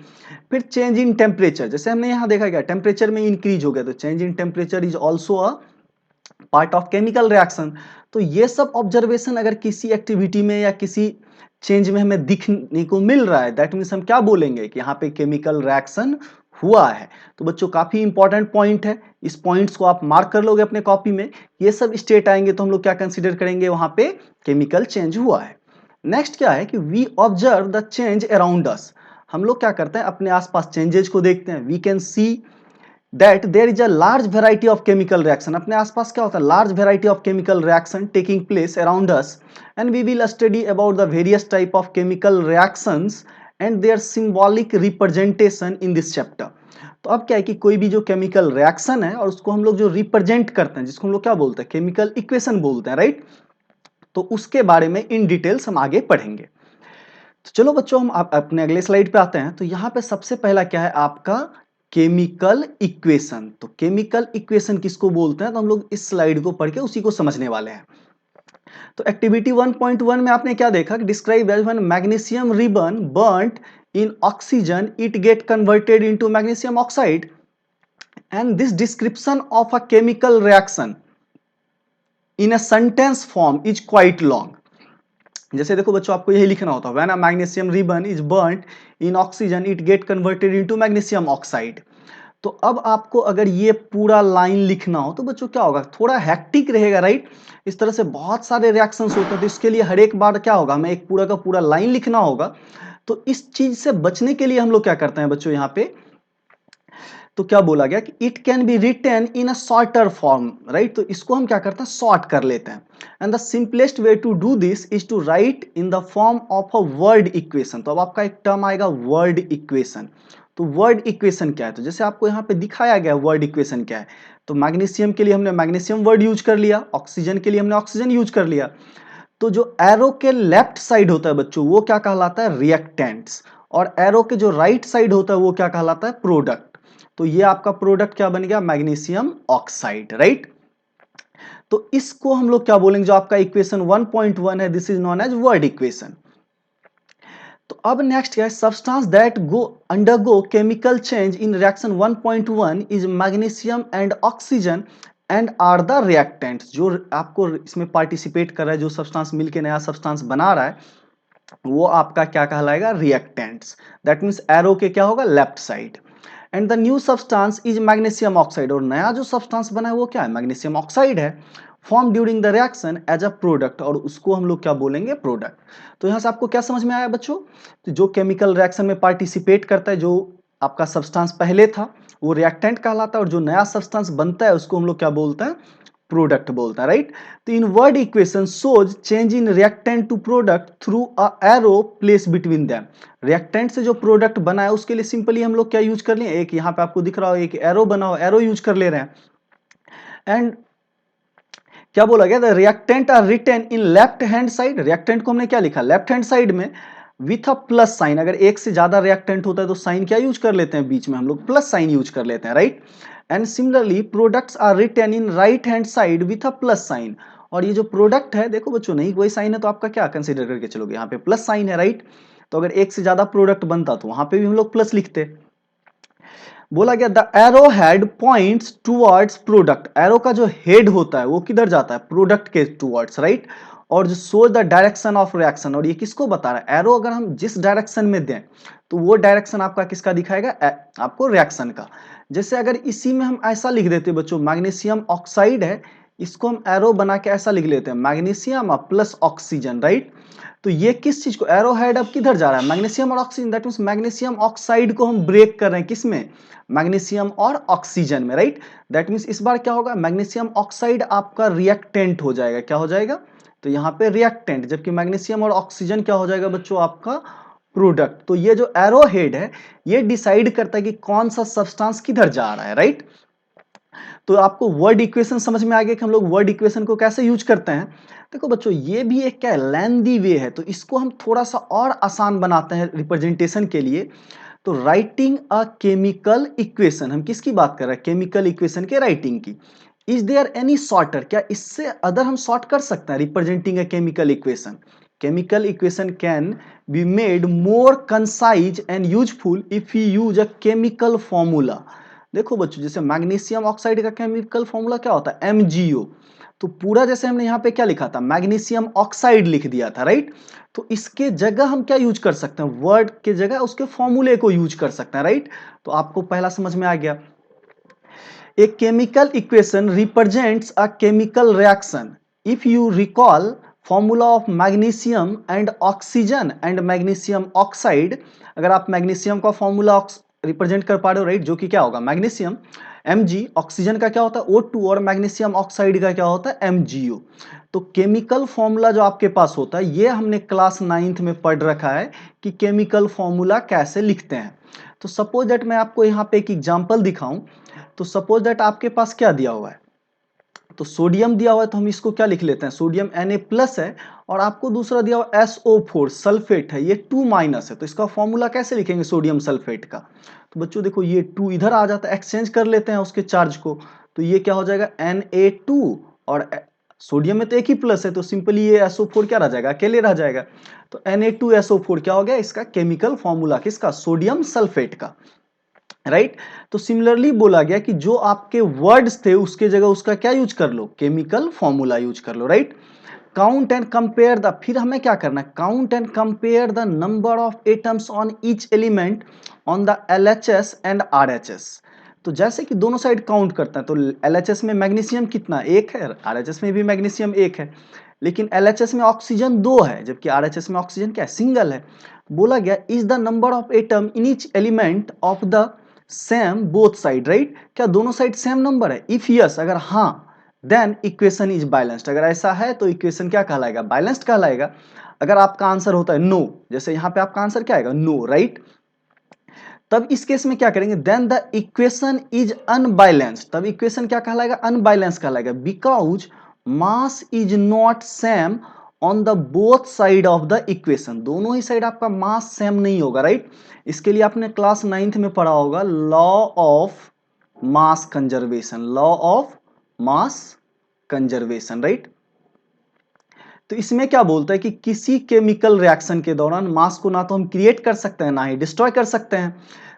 फिर चेंज इन टेम्परेचर, जैसे हमने यहाँ देखा गया टेम्परेचर में इंक्रीज हो गया, तो change in temperature is also a part of chemical reaction. तो ये सब ऑब्जर्वेशन अगर किसी एक्टिविटी में या किसी चेंज में हमें दिखने को मिल रहा है, दैट मीन्स हम क्या बोलेंगे कि यहाँ पे केमिकल रिएक्शन हुआ है। तो बच्चों काफी इंपॉर्टेंट पॉइंट है, इस पॉइंट्स को आप मार्क कर लोगे अपने कॉपी में। ये सब स्टेट आएंगे तो हम लोग क्या कंसीडर करेंगे, वहां पे केमिकल चेंज हुआ है। नेक्स्ट क्या है कि we observe the change around us, हम लोग क्या करते हैं, अपने आसपास चेंजेस को देखते हैं। We can see that there is a large variety of chemical reaction, अपने आसपास क्या होता है, large variety of chemical reaction taking place around us, and we will study about the various type of chemical reactions and their symbolic representation in this chapter। तो अब क्या है कि कोई भी जो केमिकल रिएक्शन है और उसको हम लोग जो रिप्रेजेंट करते हैं, जिसको हम लोग क्या बोलते हैं, केमिकल इक्वेशन बोलते हैं, राइट। तो उसके बारे में इन डिटेल्स हम आगे पढ़ेंगे। तो चलो बच्चों हम अपने अगले स्लाइड पे आते हैं। तो यहाँ पे सबसे पहला क्या है आपका केमिकल इक्वेशन। तो केमिकल इक्वेशन किसको बोलते हैं, तो हम लोग इस स्लाइड को पढ़ के उसी को समझने वाले हैं। तो एक्टिविटी 1.1 में आपने क्या देखा, describe as when magnesium ribbon burnt in oxygen it get converted into magnesium oxide, and this description of a chemical reaction in a sentence form is quite long. जैसे देखो बच्चों, आपको यही लिखना होता है, when a magnesium ribbon is burnt in oxygen it get converted into magnesium oxide. तो अब आपको अगर ये पूरा लाइन लिखना हो तो बच्चों क्या होगा, थोड़ा हेक्टिक रहेगा, राइट। इस तरह से बहुत सारे रिएक्शंस होते हैं, तो इसके लिए हर एक बार क्या होगा, हमें एक पूरा का पूरा लाइन लिखना होगा। तो इस चीज से बचने के लिए हम लोग क्या करते हैं बच्चों, यहाँ पे तो क्या बोला गया कि it can be written in a shorter form, right. तो इसको हम क्या करते हैं, शॉर्ट कर लेते हैं। And the simplest way to do this is to write in the form of a word equation. तो अब आपका एक टर्म आएगा वर्ड इक्वेशन। तो वर्ड इक्वेशन क्या है, तो जैसे आपको यहाँ पे दिखाया गया वर्ड इक्वेशन क्या है। तो मैग्नीशियम के लिए हमने मैग्नीशियम वर्ड यूज कर लिया, ऑक्सीजन के लिए हमने ऑक्सीजन यूज कर लिया। तो जो एरो के लेफ्ट साइड होता है बच्चों, वो क्या कहलाता है, रिएक्टेंट्स। और एरो के जो राइट साइड होता है वो क्या कहलाता है, प्रोडक्ट। तो ये आपका प्रोडक्ट क्या बन गया, मैग्नीशियम ऑक्साइड, राइट। तो इसको हम लोग क्या बोलेंगे, जो आपका इक्वेशन 1.1 है, this is known as word equation. तो अब नेक्स्ट क्या है, substance that go undergo chemical change in reaction 1.1 is magnesium and oxygen and are the reactants. जो आपको इसमें पार्टिसिपेट कर रहा है, जो सब्सटेंस मिलके नया सब्सटेंस बना रहा है, वो आपका क्या कहलाएगा, रिएक्टेंट्स। दैट मींस एरो के क्या होगा, left side. And the new substance is magnesium oxide, और नया जो सब्सटेंस बना है वो क्या है, मैग्नीशियम ऑक्साइड है, form during the reaction as a product, और उसको हम लोग क्या बोलेंगे, प्रोडक्ट। तो यहां से आपको क्या समझ में आया बच्चों, तो जो केमिकल रिएक्शन में पार्टिसिपेट करता है, जो आपका सब्सटेंस पहले था वो रिएक्टेंट कहलाता है, और जो नया सब्सटेंस बनता है उसको हम लोग क्या बोलते हैं, प्रोडक्ट बोलता है, राइट। तो in word equation shows change in reactant to product through a arrow place between them. Reactant से जो प्रोडक्ट बना है उसके लिए सिंपली हम लोग क्या यूज कर लिए, एक यहाँ पे आपको दिख रहा हो एक एरो बना हो, एरो यूज कर ले रहे हैं। एंड क्या बोला गया, the reactant are written in left hand side. Reactant को हमने क्या लिखा, लेफ्ट हैंड साइड में विथ अ प्लस साइन। अगर एक से ज्यादा रिएक्टेंट होता है तो साइन क्या यूज कर लेते हैं, बीच में हम लोग प्लस साइन यूज कर लेते हैं, right. And similarly products are written in right hand side with a plus sign. और ये जो प्रोडक्ट है, देखो बच्चों, नहीं कोई साइन है तो आपका क्या कंसीडर करके चलोगे, यहाँ पे प्लस साइन है, राइट। तो अगर एक से ज्यादा प्रोडक्ट बनता तो वहां पे भी हम लोग प्लस लिखते। बोला गया the arrow head points towards product. Arrow का जो हेड होता है वो किधर जाता है, प्रोडक्ट के टुवर्ड्स, राइट। और जो show the direction of reaction, और ये किसको बता रहा है, एरो अगर हम जिस डायरेक्शन में दें तो वो डायरेक्शन आपका किसका दिखाएगा, आपको रिएक्शन का। जैसे अगर इसी में हम ऐसा लिख देते बच्चों, मैग्नीशियम ऑक्साइड है, इसको हम एरो बना के ऐसा लिख लेते हैं, मैग्नीशियम प्लस ऑक्सीजन, राइट। तो ये किस चीज को, एरो हेड अब किधर जा रहा है, मैग्नीशियम और oxygen. That means magnesium oxide को हम ब्रेक कर रहे हैं, किसमें, मैग्नीशियम और ऑक्सीजन में, राइट। दैट मींस इस बार क्या होगा, मैग्नीशियम ऑक्साइड आपका रिएक्टेंट हो जाएगा, क्या हो जाएगा, तो यहाँ पे रिएक्टेंट, जबकि मैग्नीशियम और ऑक्सीजन क्या हो जाएगा बच्चों, आपका प्रोडक्ट। तो ये जो एरो हेड है ये डिसाइड करता है कि कौन सा सब्सटेंस किधर जा रहा है, राइट। तो आपको वर्ड इक्वेशन समझ में आ गया कि हम लोग वर्ड इक्वेशन को कैसे यूज करते हैं। देखो बच्चों, ये भी एक क्या है, लेंदी वे है, तो इसको हम थोड़ा सा और आसान बनाते हैं रिप्रेजेंटेशन के लिए। तो राइटिंग अ केमिकल इक्वेशन, हम किसकी बात कर रहे हैं, केमिकल इक्वेशन के राइटिंग की। इज देयर एनी शॉर्टर, क्या इससे अदर हम शॉर्ट कर सकते हैं representing a chemical equation. Chemical equation can be made more concise and useful if you use a chemical formula. देखो बच्चों, जैसे मैग्नीशियम ऑक्साइड का केमिकल फॉर्मूला क्या होता है, MgO। तो पूरा जैसे हमने यहाँ पे क्या लिखा था, मैग्नीशियम ऑक्साइड लिख दिया था, राइट। तो इसके जगह हम क्या यूज कर सकते हैं, वर्ड के जगह उसके फॉर्मूले को यूज कर सकते हैं, राइट। तो आपको पहला समझ में आ गया। A chemical equation represents a chemical reaction. If you recall formula of magnesium and oxygen and magnesium oxide, अगर आप मैग्नीशियम का फॉर्मूला रिप्रेजेंट कर पा रहे हो, राइट, जो कि क्या होगा, मैग्नीशियम Mg, ऑक्सीजन का क्या होता है O2 और मैग्नीशियम ऑक्साइड का क्या होता है MgO। तो केमिकल फॉर्मूला जो आपके पास होता है, ये हमने क्लास 9th में पढ़ रखा है कि केमिकल फॉर्मूला कैसे लिखते हैं। तो सपोज दैट मैं आपको यहाँ पे एक एग्जांपल दिखाऊं। तो सपोज दैट आपके पास क्या दिया हुआ है, तो सोडियम दिया हुआ है, तो हम इसको क्या लिख लेते हैं, सोडियम Na+ है। और आपको दूसरा दिया हुआ SO4 सल्फेट है, ये 2- है। तो इसका फॉर्मूला कैसे लिखेंगे सोडियम सल्फेट का। तो बच्चों देखो, ये 2 इधर आ जाता है, एक्सचेंज कर लेते हैं उसके चार्ज को। तो ये क्या हो जाएगा Na2, और सोडियम में तो एक ही प्लस है, तो सिंपली ये SO4 क्या रह जाएगा, अकेले रह जाएगा। तो Na2SO4 क्या हो गया, इसका केमिकल फॉर्मूला, किसका, सोडियम सल्फेट का, राइट। तो सिमिलरली बोला गया कि जो आपके वर्ड्स थे उसके जगह उसका क्या यूज कर लो, केमिकल फॉर्मूला यूज कर लो, right. Count and compare the, फिर हमें क्या करना है, count and compare the number of atoms on each element on the LHS and RHS। तो जैसे कि दोनों साइड काउंट करते हैं, तो LHS में मैग्नीशियम कितना, एक है, RHS में भी मैग्नीशियम एक है। लेकिन LHS में ऑक्सीजन 2 है, जबकि RHS में ऑक्सीजन क्या है, सिंगल है। बोला गया is the number of atom in each element of the same both side, right. क्या दोनों साइड सेम नंबर है, इफ यस, अगर हाँ, देन इक्वेशन इज बैलेंस्ड। अगर ऐसा है तो इक्वेशन क्या कहलाएगा, बैलेंस्ड कहलाएगा। अगर आपका आंसर होता है नो, जैसे यहां पे आपका आंसर क्या आएगा, नो, राइट। तब इस केस में क्या करेंगे, then the equation is unbalanced. तब इक्वेशन क्या कहलाएगा, अनबैलेंस्ड कहलाएगा, because mass is not same on the both side of the equation. दोनों ही साइड आपका मास सेम नहीं होगा, राइट। इसके लिए आपने क्लास 9th में पढ़ा होगा law of mass conservation, law of mass conservation, right. तो इसमें क्या बोलता है कि किसी केमिकल रिएक्शन के दौरान मास को ना तो हम क्रिएट कर सकते हैं ना ही डिस्ट्रॉय कर सकते हैं।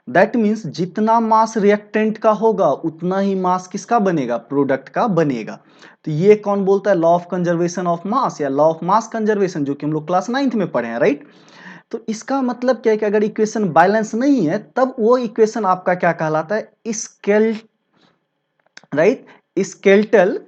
दैट मीन्स जितना मास रिएक्टेंट का होगा उतना ही मास किसका बनेगा, प्रोडक्ट का बनेगा। तो ये कौन बोलता है, law of conservation of mass या लॉ ऑफ मास कंजर्वेशन, जो कि हम लोग क्लास 9th में पढ़े हैं, राइट। तो इसका मतलब क्या है कि अगर इक्वेशन बैलेंस नहीं है तब वो इक्वेशन आपका क्या कहलाता है, scale, right, skeletal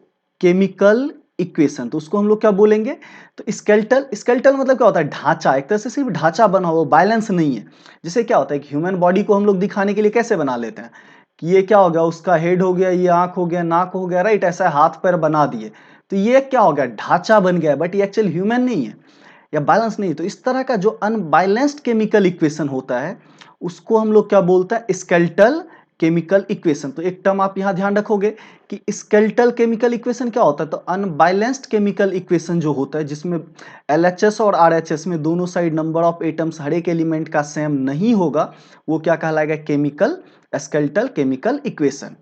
chemical equation. तो उसको हम लोग क्या बोलेंगे, तो स्केलेटल, स्केलेटल मतलब क्या होता है, ढांचा, एक तरह से सिर्फ ढांचा बना हुआ, बैलेंस नहीं है। जैसे क्या होता है कि ह्यूमन बॉडी को हम लोग दिखाने के लिए कैसे बना लेते हैं, कि ये क्या हो गया, उसका हेड हो गया, ये आंख हो गया, नाक हो गया, राइट, ऐसा हाथ पैर बना दिए। तो ये क्या हो गया, ढांचा बन गया, बट ये एक्चुअल ह्यूमन नहीं है या बैलेंस नहीं। तो इस तरह का जो अनबैलेंस्ड केमिकल इक्वेशन होता है उसको हम लोग क्या बोलते हैं, स्केलेटल केमिकल इक्वेशन। तो एक टर्म आप यहां ध्यान रखोगे कि स्केलेटल केमिकल इक्वेशन क्या होता है, तो अनबैलेंस्ड केमिकल इक्वेशन जो होता है जिसमें LHS और RHS में दोनों साइड नंबर ऑफ एटम्स हर एक एलिमेंट का सेम नहीं होगा, वो क्या कहलाएगा, केमिकल स्केलेटल केमिकल इक्वेशन।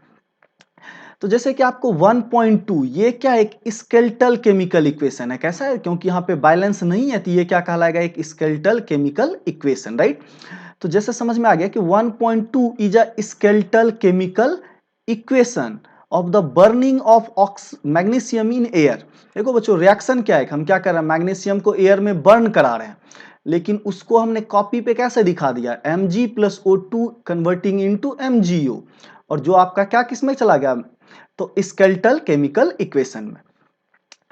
तो जैसे कि आपको 1.2 ये क्या एक स्केलेटल केमिकल इक्वेशन है, कैसा है, क्योंकि यहाँ पे बैलेंस नहीं है, तो ये क्या कहलाएगा, एक स्केलेटल केमिकल इक्वेशन, राइट। तो जैसे समझ में आ गया कि 1.2 is a skeletal chemical equation of the burning of magnesium in air. देखो बच्चों, रिएक्शन क्या है, हम क्या कर रहे हैं, मैग्नीशियम को एयर में बर्न करा रहे हैं, लेकिन उसको हमने कॉपी पे कैसे दिखा दिया, Mg+O2 कन्वर्टिंग इनटू MgO, और जो आपका क्या किस में चला गया, तो स्केलेटल केमिकल इक्वेशन में।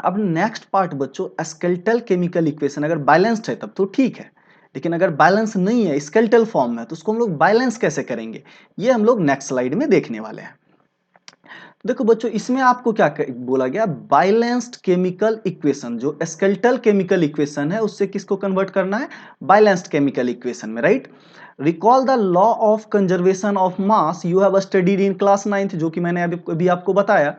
अब नेक्स्ट पार्ट बच्चों, स्केलेटल केमिकल इक्वेशन अगर बैलेंस्ड है तब तो ठीक है, लेकिन अगर बैलेंस नहीं है, स्केलेटल फॉर्म में, तो उसको हम लोग बैलेंस कैसे करेंगे, ये हम लोग नेक्स्ट स्लाइड में देखने वाले हैं। देखो बच्चों, इसमें आपको क्या बोला गया, बैलेंस्ड केमिकल इक्वेशन, जो स्केलेटल केमिकल इक्वेशन है उससे किसको कन्वर्ट करना है, बैलेंस्ड केमिकल इक्वेशन में, right. Recall the law of conservation of mass you have studied in class 9th, जो कि मैंने अभी आपको बताया।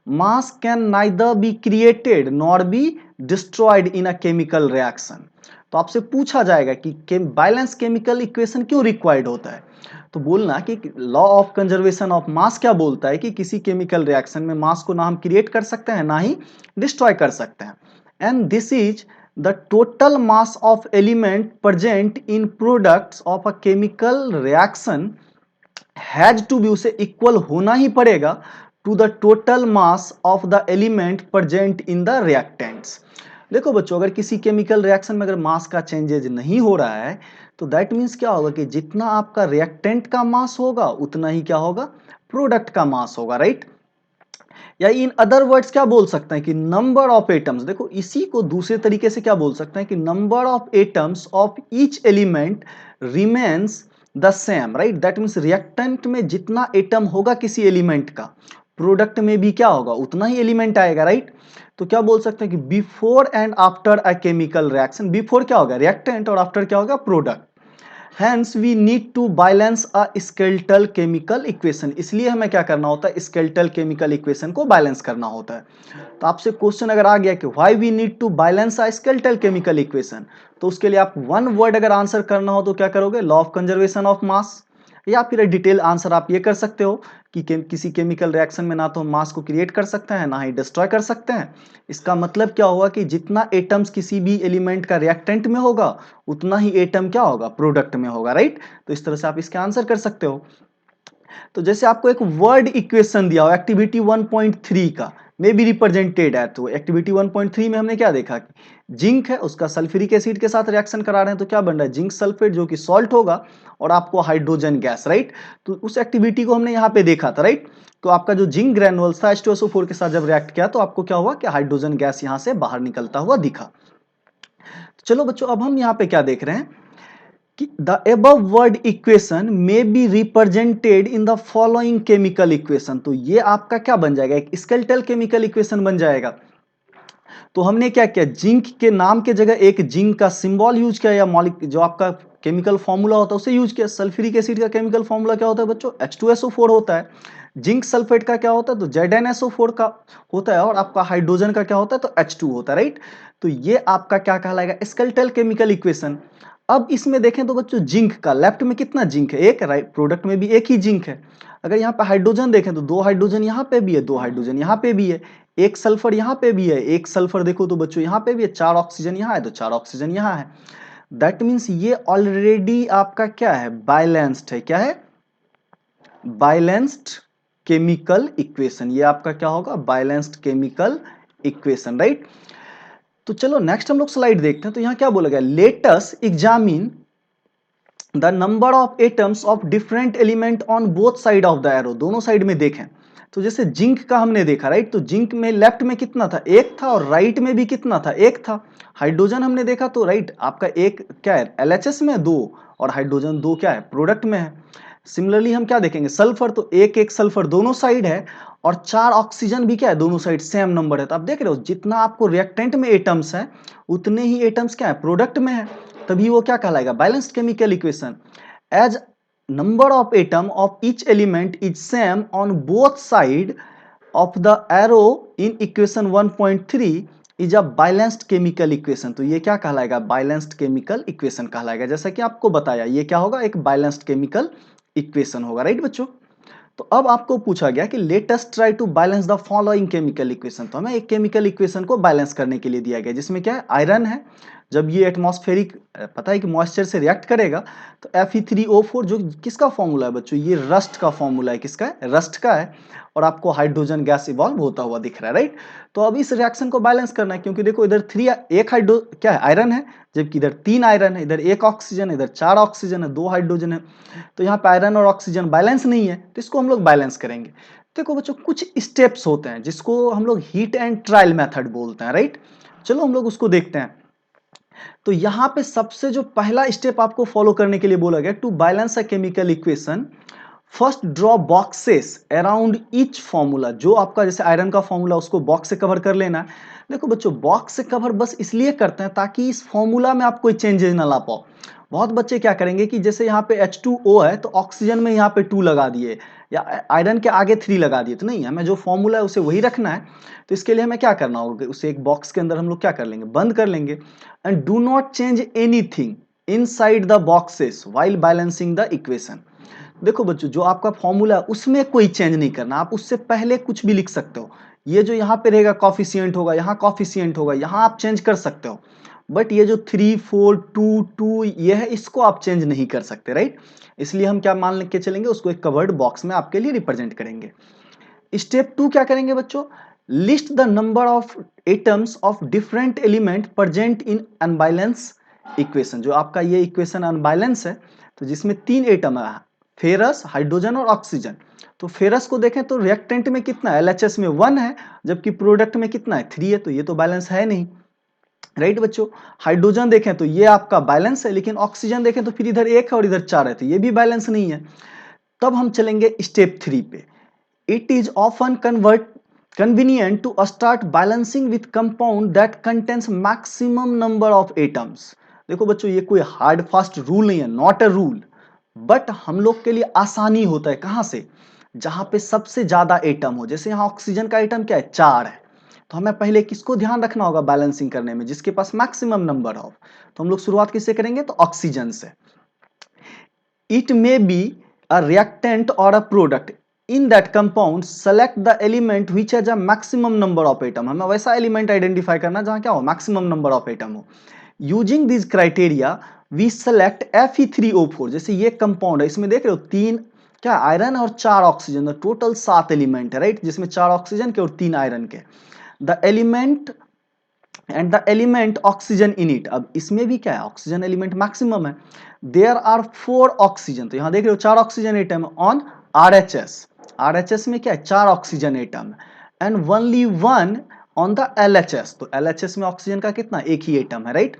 मास can neither be created nor be destroyed in a chemical reaction. तो आपसे पूछा जाएगा कि बैलेंस केमिकल इक्वेशन क्यों रिक्वायर्ड होता है, तो बोलना कि law of conservation of mass क्या बोलता है कि किसी केमिकल रिएक्शन में मास को ना हम क्रिएट कर सकते हैं ना ही डिस्ट्रॉय कर सकते हैं। And this is the total mass of element present in products of a chemical reaction has to be, उसे इक्वल होना ही पड़ेगा to the total mass of the element present in the reactants. देखो बच्चों, अगर किसी केमिकल रिएक्शन में अगर मास का चेंजेज नहीं हो रहा है तो दैट मीन्स क्या होगा कि जितना आपका रिएक्टेंट का मास होगा उतना ही क्या होगा, प्रोडक्ट का मास होगा, राइट। या इन अदर वर्ड्स क्या बोल सकते हैं कि नंबर ऑफ एटम्स, देखो इसी को दूसरे तरीके से क्या बोल सकते हैं कि number of atoms of each element remains the same, right. That means reactant में जितना एटम होगा किसी एलिमेंट का, प्रोडक्ट में भी क्या होगा, उतना ही एलिमेंट आएगा, राइट। तो क्या बोल सकते हैं कि before and after a chemical reaction, before क्या होगा रिएक्टेंट और आफ्टर क्या होगा product. Hence we need to balance a skeletal chemical equation, इसलिए हमें क्या करना होता है, skeletal chemical equation को बैलेंस करना होता है। तो आपसे क्वेश्चन अगर आ गया कि why we need to balance a skeletal chemical equation, तो उसके लिए आप वन वर्ड अगर आंसर करना हो तो क्या करोगे, law of conservation of mass, या फिर डिटेल आंसर आप ये कर सकते हो कि किसी केमिकल रिएक्शन में ना तो हम मास को क्रिएट कर सकते हैं ना ही डिस्ट्रॉय कर सकते हैं। इसका मतलब क्या होगा कि जितना एटम्स किसी भी एलिमेंट का रिएक्टेंट में होगा उतना ही एटम क्या होगा, प्रोडक्ट में होगा, राइट। तो इस तरह से आप इसका आंसर कर सकते हो। तो जैसे आपको एक वर्ड इक्वेशन दिया हो एक्टिविटी 1.3 का, मे बी रिप्रेजेंटेड है, तो एक्टिविटी 1.3 में हमने क्या देखा कि जिंक है, उसका सल्फ्यूरिक एसिड के साथ रिएक्शन करा रहे हैं, तो क्या बन रहा है, जिंक सल्फेट जो कि सॉल्ट होगा और आपको हाइड्रोजन गैस, राइट। तो उस एक्टिविटी को हमने यहाँ पे देखा था, राइट। तो आपका जो जिंक ग्रेनुअल्स था H2SO4 के साथ जब रिएक्ट किया तो आपको क्या हुआ कि हाइड्रोजन गैस यहाँ से बाहर निकलता हुआ दिखा। चलो बच्चों, अब हम यहाँ पे क्या देख रहे हैं कि the above word equation may be represented in the following chemical equation। तो ये आपका क्या बन जाएगा, एक स्केलेटल केमिकल इक्वेशन बन जाएगा। तो हमने क्या किया, जिंक के नाम के जगह एक जिंक का सिंबल यूज किया, या मॉलिक्यूल जो आपका केमिकल फॉर्मूला होता है उसे यूज किया। सल्फ्यूरिक एसिड का केमिकल फॉर्मूला क्या होता है बच्चों, H2SO4 होता है। जिंक सल्फेट का क्या होता है, तो ZnSO4 का होता है, और आपका हाइड्रोजन का क्या होता है, तो H2 होता है, राइट। तो ये आपका क्या कहलाएगा, स्केलेटल केमिकल इक्वेशन। अब इसमें देखें तो बच्चों, जिंक का लेफ्ट में कितना जिंक है, एक, राइट, प्रोडक्ट में भी एक ही जिंक है। अगर यहाँ पे हाइड्रोजन देखें तो दो हाइड्रोजन यहाँ पे भी है, दो हाइड्रोजन यहाँ पे भी है, एक सल्फर यहाँ पे भी है, एक सल्फर देखो तो बच्चों यहाँ पे भी है, चार ऑक्सीजन यहाँ है तो चार ऑक्सीजन यहाँ है। दैट मीन्स ये ऑलरेडी आपका क्या है, बैलेंस्ड है, क्या है, बैलेंस्ड केमिकल इक्वेशन। ये आपका क्या होगा, बैलेंस्ड केमिकल इक्वेशन, राइट। तो चलो नेक्स्ट हम लोग स्लाइड देखते हैं। तो यहाँ क्या बोला गया, let us examine the number of atoms of different element on both side of the arrow, दोनों साइड में देखें। तो जैसे जिंक का हमने देखा, राइट, तो जिंक में लेफ्ट में कितना था, एक था, और राइट में भी कितना था, एक था। हाइड्रोजन हमने देखा तो राइट आपका एक क्या है, LHS में दो, और हाइड्रोजन दो क्या है, प्रोडक्ट में है। सिमिलरली हम क्या देखेंगे, सल्फर, तो एक एक सल्फर दोनों साइड है, और चार ऑक्सीजन भी क्या है, दोनों साइड सेम नंबर है। तो आप देख रहे हो जितना आपको रिएक्टेंट में एटम्स है उतने ही एटम्स क्या है, प्रोडक्ट में है, तभी वो क्या कहलाएगा, balanced chemical equation. As number of atom of each element is same on both side of the arrow in equation 1.3 is a balanced chemical equation. तो ये क्या कहलाएगा, बैलेंस्ड केमिकल इक्वेशन कहलाएगा। जैसा कि आपको बताया ये क्या होगा, एक बैलेंस्ड केमिकल इक्वेशन होगा, राइट बच्चों। तो अब आपको पूछा गया कि let us try to balance the following chemical equation. तो हमें एक केमिकल इक्वेशन को बैलेंस करने के लिए दिया गया, जिसमें क्या है, आयरन है, जब ये एटमॉस्फेरिक पता है कि मॉइस्चर से रिएक्ट करेगा तो Fe3O4 जो किसका फॉर्मूला है बच्चों, ये रस्ट का फॉर्मूला है, किसका है, रस्ट का है, और आपको हाइड्रोजन गैस इवॉल्व होता हुआ दिख रहा है, राइट। तो अब इस रिएक्शन को बैलेंस करना है, क्योंकि देखो इधर एक हाइड्रो क्या है, आयरन है, जबकि इधर तीन आयरन है, इधर एक ऑक्सीजन है, इधर चार ऑक्सीजन है, दो हाइड्रोजन है। तो यहाँ पे आयरन और ऑक्सीजन बैलेंस नहीं है, तो इसको हम लोग बैलेंस करेंगे। देखो बच्चों, कुछ स्टेप्स होते हैं जिसको हम लोग हीट एंड ट्रायल मेथड बोलते हैं, राइट। चलो हम लोग उसको देखते हैं। तो यहाँ पे सबसे जो पहला स्टेप आपको फॉलो करने के लिए बोला गया, to balance a chemical equation first draw boxes around each formula. जो आपका जैसे आयरन का फॉर्मूला उसको बॉक्स से कवर कर लेना है। देखो बच्चों, बॉक्स से कवर बस इसलिए करते हैं ताकि इस फॉर्मूला में आप कोई चेंजेस ना ला पाओ। बहुत बच्चे क्या करेंगे कि जैसे यहाँ पे H2O है तो ऑक्सीजन में यहाँ पे 2 लगा दिए, या आयरन के आगे 3 लगा दिए। तो नहीं, हमें जो फॉर्मूला है उसे वही रखना है। तो इसके लिए हमें क्या करना होगा, उसे एक बॉक्स के अंदर हम लोग क्या कर लेंगे, बंद कर लेंगे। And do not change anything inside the boxes while balancing the equation. देखो बच्चों, जो आपका फॉर्मूला है उसमें कोई चेंज नहीं करना, आप उससे पहले कुछ भी लिख सकते हो। ये जो यहाँ पे रहेगा कॉफिशिएंट होगा, यहाँ कॉफिशिएंट होगा, यहाँ आप चेंज कर सकते हो। बट ये जो 3 4 2 2 ये है, इसको आप चेंज नहीं कर सकते, राइट। इसलिए हम क्या मान के चलेंगे, उसको एक कवर्ड बॉक्स में आपके लिए रिप्रेजेंट करेंगे। स्टेप 2 क्या करेंगे बच्चों, list the number of atoms of different element present in unbalance equation. जो आपका ये इक्वेशन अनबैलेंस है, तो जिसमें 3 एटम है, फेरस, हाइड्रोजन और ऑक्सीजन। तो फेरस को देखें तो रिएक्टेंट में कितना है, LHS में 1 है, जबकि प्रोडक्ट में कितना है, 3 है। तो ये तो बैलेंस है नहीं, राइट बच्चों। हाइड्रोजन देखें तो ये आपका बैलेंस है, लेकिन ऑक्सीजन देखें तो फिर इधर 1 है और इधर 4 है, तो ये भी बैलेंस नहीं है। तब हम चलेंगे स्टेप 3 पे। It is often convenient to start balancing with compound that contains maximum number of atoms। देखो बच्चों, ये कोई हार्ड फास्ट रूल नहीं है, नॉट अ रूल, बट हम लोग के लिए आसानी होता है कहां से, जहां पे सबसे ज्यादा एटम हो। जैसे यहाँ ऑक्सीजन का एटम क्या है, 4 है। तो हमें पहले किसको ध्यान रखना होगा बैलेंसिंग करने में, जिसके पास मैक्सिमम नंबर ऑफ। तो हम लोग शुरुआत किससे करेंगे, तो ऑक्सीजन से। It may be a reactant or a product in that compound, select the element which has a maximum number of atom। हमें वैसा एलिमेंट आइडेंटिफाई करना जहां क्या हो, मैक्सिमम नंबर ऑफ एटम हो। Using this criteria we select Fe3O4। जैसे ये कंपाउंड है, इसमें देख रहे हो 3 क्या आयरन और 4 ऑक्सीजन, टोटल 7 एलिमेंट है, राइट, जिसमें 4 ऑक्सीजन के और 3 आयरन के। The element and the element oxygen in it. अब इसमें भी क्या है, ऑक्सीजन एलिमेंट मैक्सिमम है। देयर आर 4 ऑक्सीजन, तो यहां देख रहे हो 4 oxygen atom on RHS। RHS में क्या है, 4 oxygen atom, and only 1 on the LHS। तो LHS में ऑक्सीजन का कितना, एक ही एटम है, right.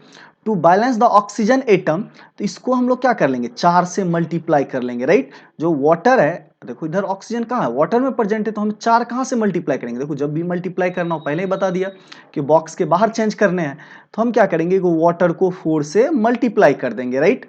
To balance the oxygen atom, तो इसको हम लोग क्या कर लेंगे, 4 से मल्टीप्लाई कर लेंगे, राइट। जो वाटर है, देखो इधर ऑक्सीजन कहाँ है, वाटर में प्रेजेंट है, तो हम 4 कहां से मल्टीप्लाई करेंगे। देखो जब भी मल्टीप्लाई करना हो, पहले ही बता दिया कि बॉक्स के बाहर चेंज करने हैं, तो हम क्या करेंगे, वाटर को 4 से मल्टीप्लाई कर देंगे, राइट।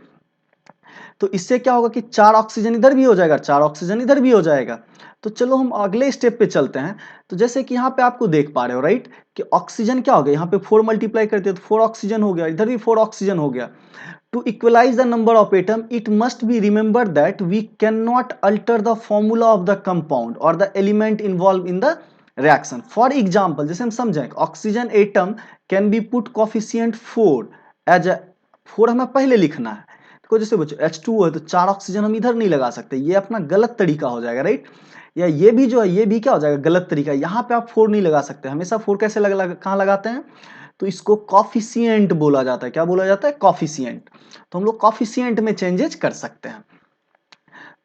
तो इससे क्या होगा कि 4 ऑक्सीजन इधर भी हो जाएगा, 4 ऑक्सीजन इधर भी हो जाएगा। तो चलो हम अगले स्टेप पे चलते हैं। तो जैसे कि यहाँ पे आपको देख पा रहे हो, राइट, कि ऑक्सीजन क्या हो गया, यहाँ पे 4 मल्टीप्लाई करते हैं तो 4 ऑक्सीजन हो गया, इधर भी 4 ऑक्सीजन हो गया। To equalize the number of atom, it must be remembered that we cannot alter the formula of the compound or the element involved in the reaction। For example, जैसे हम समझें, oxygen atom can be put coefficient 4 as a 4 हमें पहले लिखना है। देखो जैसे बच्चों H2O है तो 4 ऑक्सीजन हम इधर नहीं लगा सकते, ये अपना गलत तरीका हो जाएगा, राइट। या ये भी जो है, ये भी क्या हो जाएगा, गलत तरीका। यहाँ पे आप 4 नहीं लगा सकते, हमेशा 4 कैसे कहाँ लगाते हैं, तो इसको कॉफिशिएंट बोला जाता है। क्या बोला जाता है, कॉफिशिएंट। तो हम लोग कॉफिशिएंट में चेंजेस कर सकते हैं।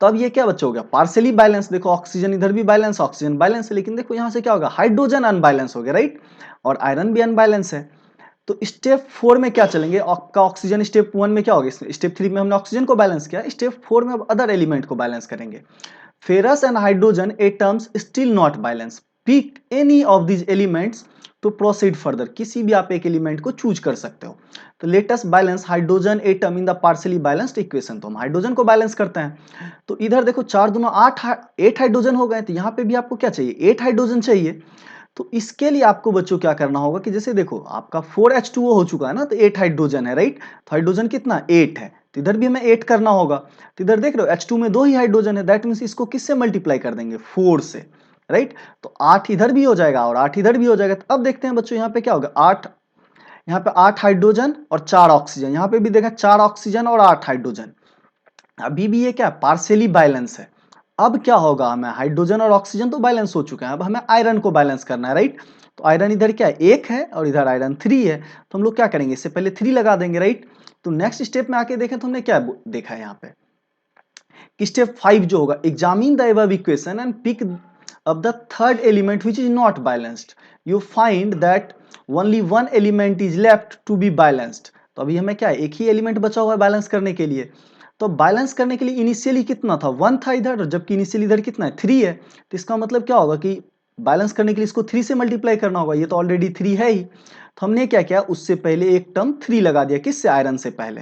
तो अब ये क्या बच्चा हो गया, पार्शियली बैलेंस। देखो ऑक्सीजन इधर भी बैलेंस, ऑक्सीजन बैलेंस है, लेकिन देखो यहां से क्या होगा, हाइड्रोजन अनबैलेंस हो गया, राइट, और आयरन भी अनबैलेंस है। तो स्टेप 4 में क्या चलेंगे, आपका ऑक्सीजन स्टेप 1 में क्या होगा, स्टेप 3 में हमने ऑक्सीजन को बैलेंस किया, स्टेप 4 में अब अदर एलिमेंट को बैलेंस करेंगे। Ferrous and hydrogen atoms still not balance, pick any of these elements to proceed further. किसी भी आप एक एलिमेंट को चूज कर सकते हो। तो latest balance hydrogen atom in the partially balanced equation. तो हम हाइड्रोजन को बैलेंस करते हैं। तो इधर देखो 4 दूना 8 हाइड्रोजन हो गए, तो यहाँ पे भी आपको क्या चाहिए, 8 हाइड्रोजन चाहिए। तो इसके लिए आपको बच्चों क्या करना होगा कि जैसे देखो आपका 4H2O हो चुका है ना, तो 8 हाइड्रोजन है, राइट। तो हाइड्रोजन कितना, 8 है, तो इधर भी हमें 8 करना होगा। तो इधर देख रहे हो H2 में 2 ही हाइड्रोजन है, दैट मींस इसको किससे मल्टीप्लाई कर देंगे, 4 से, राइट। तो 8 इधर भी हो जाएगा और 8 इधर भी हो जाएगा। तो अब देखते हैं बच्चों यहाँ पे क्या होगा, 8, यहाँ पे 8 हाइड्रोजन और 4 ऑक्सीजन, यहाँ पे भी देखा 4 ऑक्सीजन और 8 हाइड्रोजन। अभी भी ये क्या पार्शियली बैलेंस है। अब क्या होगा, हमें हाइड्रोजन और ऑक्सीजन तो बैलेंस हो चुके हैं, अब हमें आयरन को बैलेंस करना है, राइट। तो आयरन इधर क्या है, 1 है और इधर आयरन 3 है। तो हम लोग क्या करेंगे, इससे पहले 3 लगा देंगे, राइट। तो नेक्स्ट स्टेप में आके देखें तो हमने क्या देखा है यहाँ पे, स्टेप 5 जो होगा, examine the above equation and pick up the third element which is not balanced. You find that only one element is left to be balanced. तो अभी हमें क्या है, एक ही एलिमेंट बचा हुआ है बैलेंस करने के लिए। तो बैलेंस करने के लिए इनिशियली कितना था 1 था इधर, जबकि इनिशियली इधर कितना है 3 है। तो इसका मतलब क्या होगा कि बैलेंस करने के लिए इसको 3 से मल्टीप्लाई करना होगा, ये तो ऑलरेडी 3 है ही। तो हमने क्या किया, उससे पहले एक टर्म 3 लगा दिया, किससे, आयरन से पहले।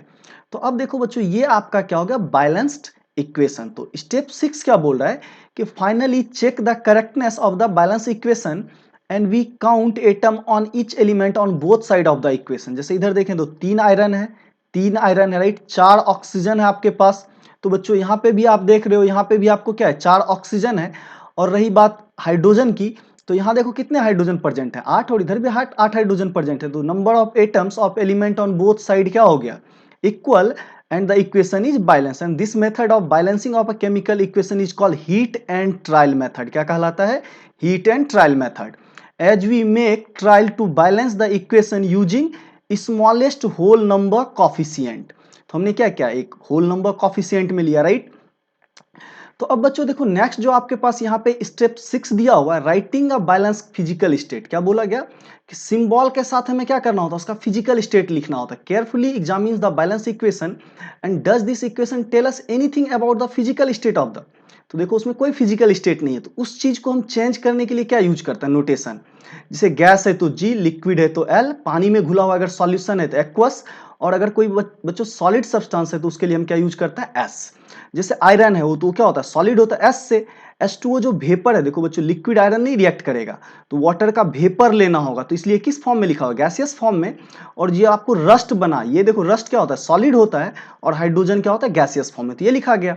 तो अब देखो बच्चों, ये आपका क्या हो गया, बैलेंस्ड इक्वेशन। तो स्टेप 6 क्या बोल रहा है कि finally check the correctness of the balance equation and we count atom on each element on both side of the equation. जैसे इधर देखें तो 3 आयरन है, 3 आयरन है, राइट, 4 ऑक्सीजन है आपके पास। तो बच्चों यहाँ पे भी आप देख रहे हो, यहाँ पे भी आपको क्या है, 4 ऑक्सीजन है। और रही बात हाइड्रोजन की, तो यहाँ देखो कितने हाइड्रोजन प्रेजेंट है, 8, और इधर भी 8 हाइड्रोजन प्रेजेंट है। तो number of atoms of element on both side क्या हो गया, equal, and the equation is balance. And this method of balancing of a chemical equation is called hit and trial method. क्या कहलाता है, hit and trial method. As we make trial to balance the equation using smallest whole number coefficient. तो हमने क्या किया, एक होल नंबर कॉफिशिएंट में लिया, राइट। तो अब बच्चों देखो, नेक्स्ट जो आपके पास यहाँ पे स्टेप 6 दिया हुआ है, writing a balance physical state. क्या बोला गया कि सिंबल के साथ हमें क्या करना होता है, उसका फिजिकल स्टेट लिखना होता है। Carefully examines the balance equation and does this equation tell us anything about the physical state of the. तो देखो उसमें कोई फिजिकल स्टेट नहीं है, तो उस चीज को हम चेंज करने के लिए क्या यूज करते हैं, नोटेशन। जैसे गैस है तो जी, लिक्विड है तो एल, पानी में घुला हुआ अगर सॉल्यूशन है तो एक्वस, और अगर कोई बच्चों सॉलिड सब्सटेंस है तो उसके लिए हम क्या यूज करते हैं, एस। जैसे आयरन है वो तो क्या होता है, सॉलिड होता है, एस से। H2O जो वेपर है, देखो बच्चों, लिक्विड आयरन नहीं रिएक्ट करेगा, तो वाटर का वेपर लेना होगा, तो इसलिए किस फॉर्म में लिखा हुआ, गैसियस फॉर्म में। और ये आपको रस्ट बना, ये देखो रस्ट क्या होता है, सॉलिड होता है, और हाइड्रोजन क्या होता है, गैसियस फॉर्म में, तो ये लिखा गया।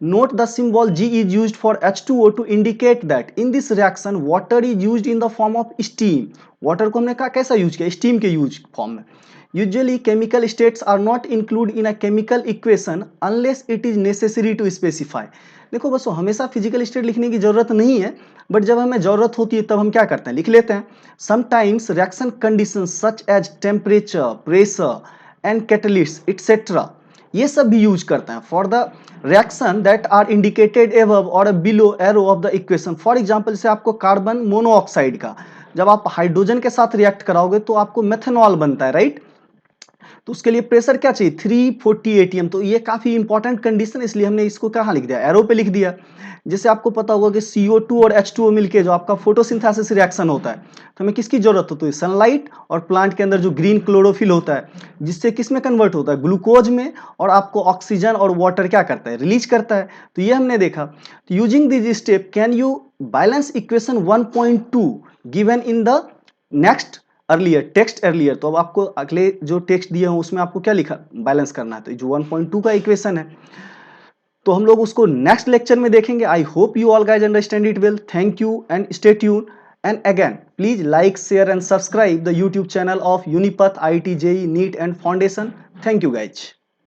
Note the symbol G is used for H2O to indicate that in this reaction water is used in the form of steam. Water को हमने कहा कैसा यूज किया, स्टीम के यूज फॉर्म में। Usually chemical states are not included in a chemical equation unless it is necessary to specify। देखो बस हमेशा फिजिकल स्टेट लिखने की जरूरत नहीं है, बट जब हमें जरूरत होती है तब हम क्या करते हैं, लिख लेते हैं। Sometimes reaction condition such as temperature, pressure and catalyst etcetera, ये सब भी यूज करते हैं for the reaction that are indicated above और below arrow of the equation. For example, जैसे आपको कार्बन मोनोऑक्साइड का जब आप हाइड्रोजन के साथ रिएक्ट कराओगे तो आपको मेथनॉल बनता है, राइट। तो उसके लिए प्रेशर क्या चाहिए, 340 एटीएम। तो ये काफी इंपॉर्टेंट कंडीशन, इसलिए हमने इसको कहाँ लिख दिया, एरो पे लिख दिया। जैसे आपको पता होगा कि CO2 और H2O मिलके जो आपका फोटोसिंथेसिस रिएक्शन होता है, तो हमें किसकी जरूरत होती है, सनलाइट, और प्लांट के अंदर जो ग्रीन क्लोरोफिल होता है, जिससे किस में कन्वर्ट होता है, ग्लूकोज में, और आपको ऑक्सीजन और वाटर क्या करता है, रिलीज करता है। तो ये हमने देखा। तो using this step can you balance equation 1.2 given in the next earlier text earlier. तो अब आपको अगले जो टेक्स्ट दिए हैं उसमें आपको क्या लिखा, बैलेंस करना है। तो जो 1.2 का इक्वेशन है, तो हम लोग उसको नेक्स्ट लेक्चर में देखेंगे। I hope you all guys understand it well. Thank you and stay tune. And again please like, share and subscribe the YouTube channel of Unipath IIT JEE NEET and foundation. Thank you guys.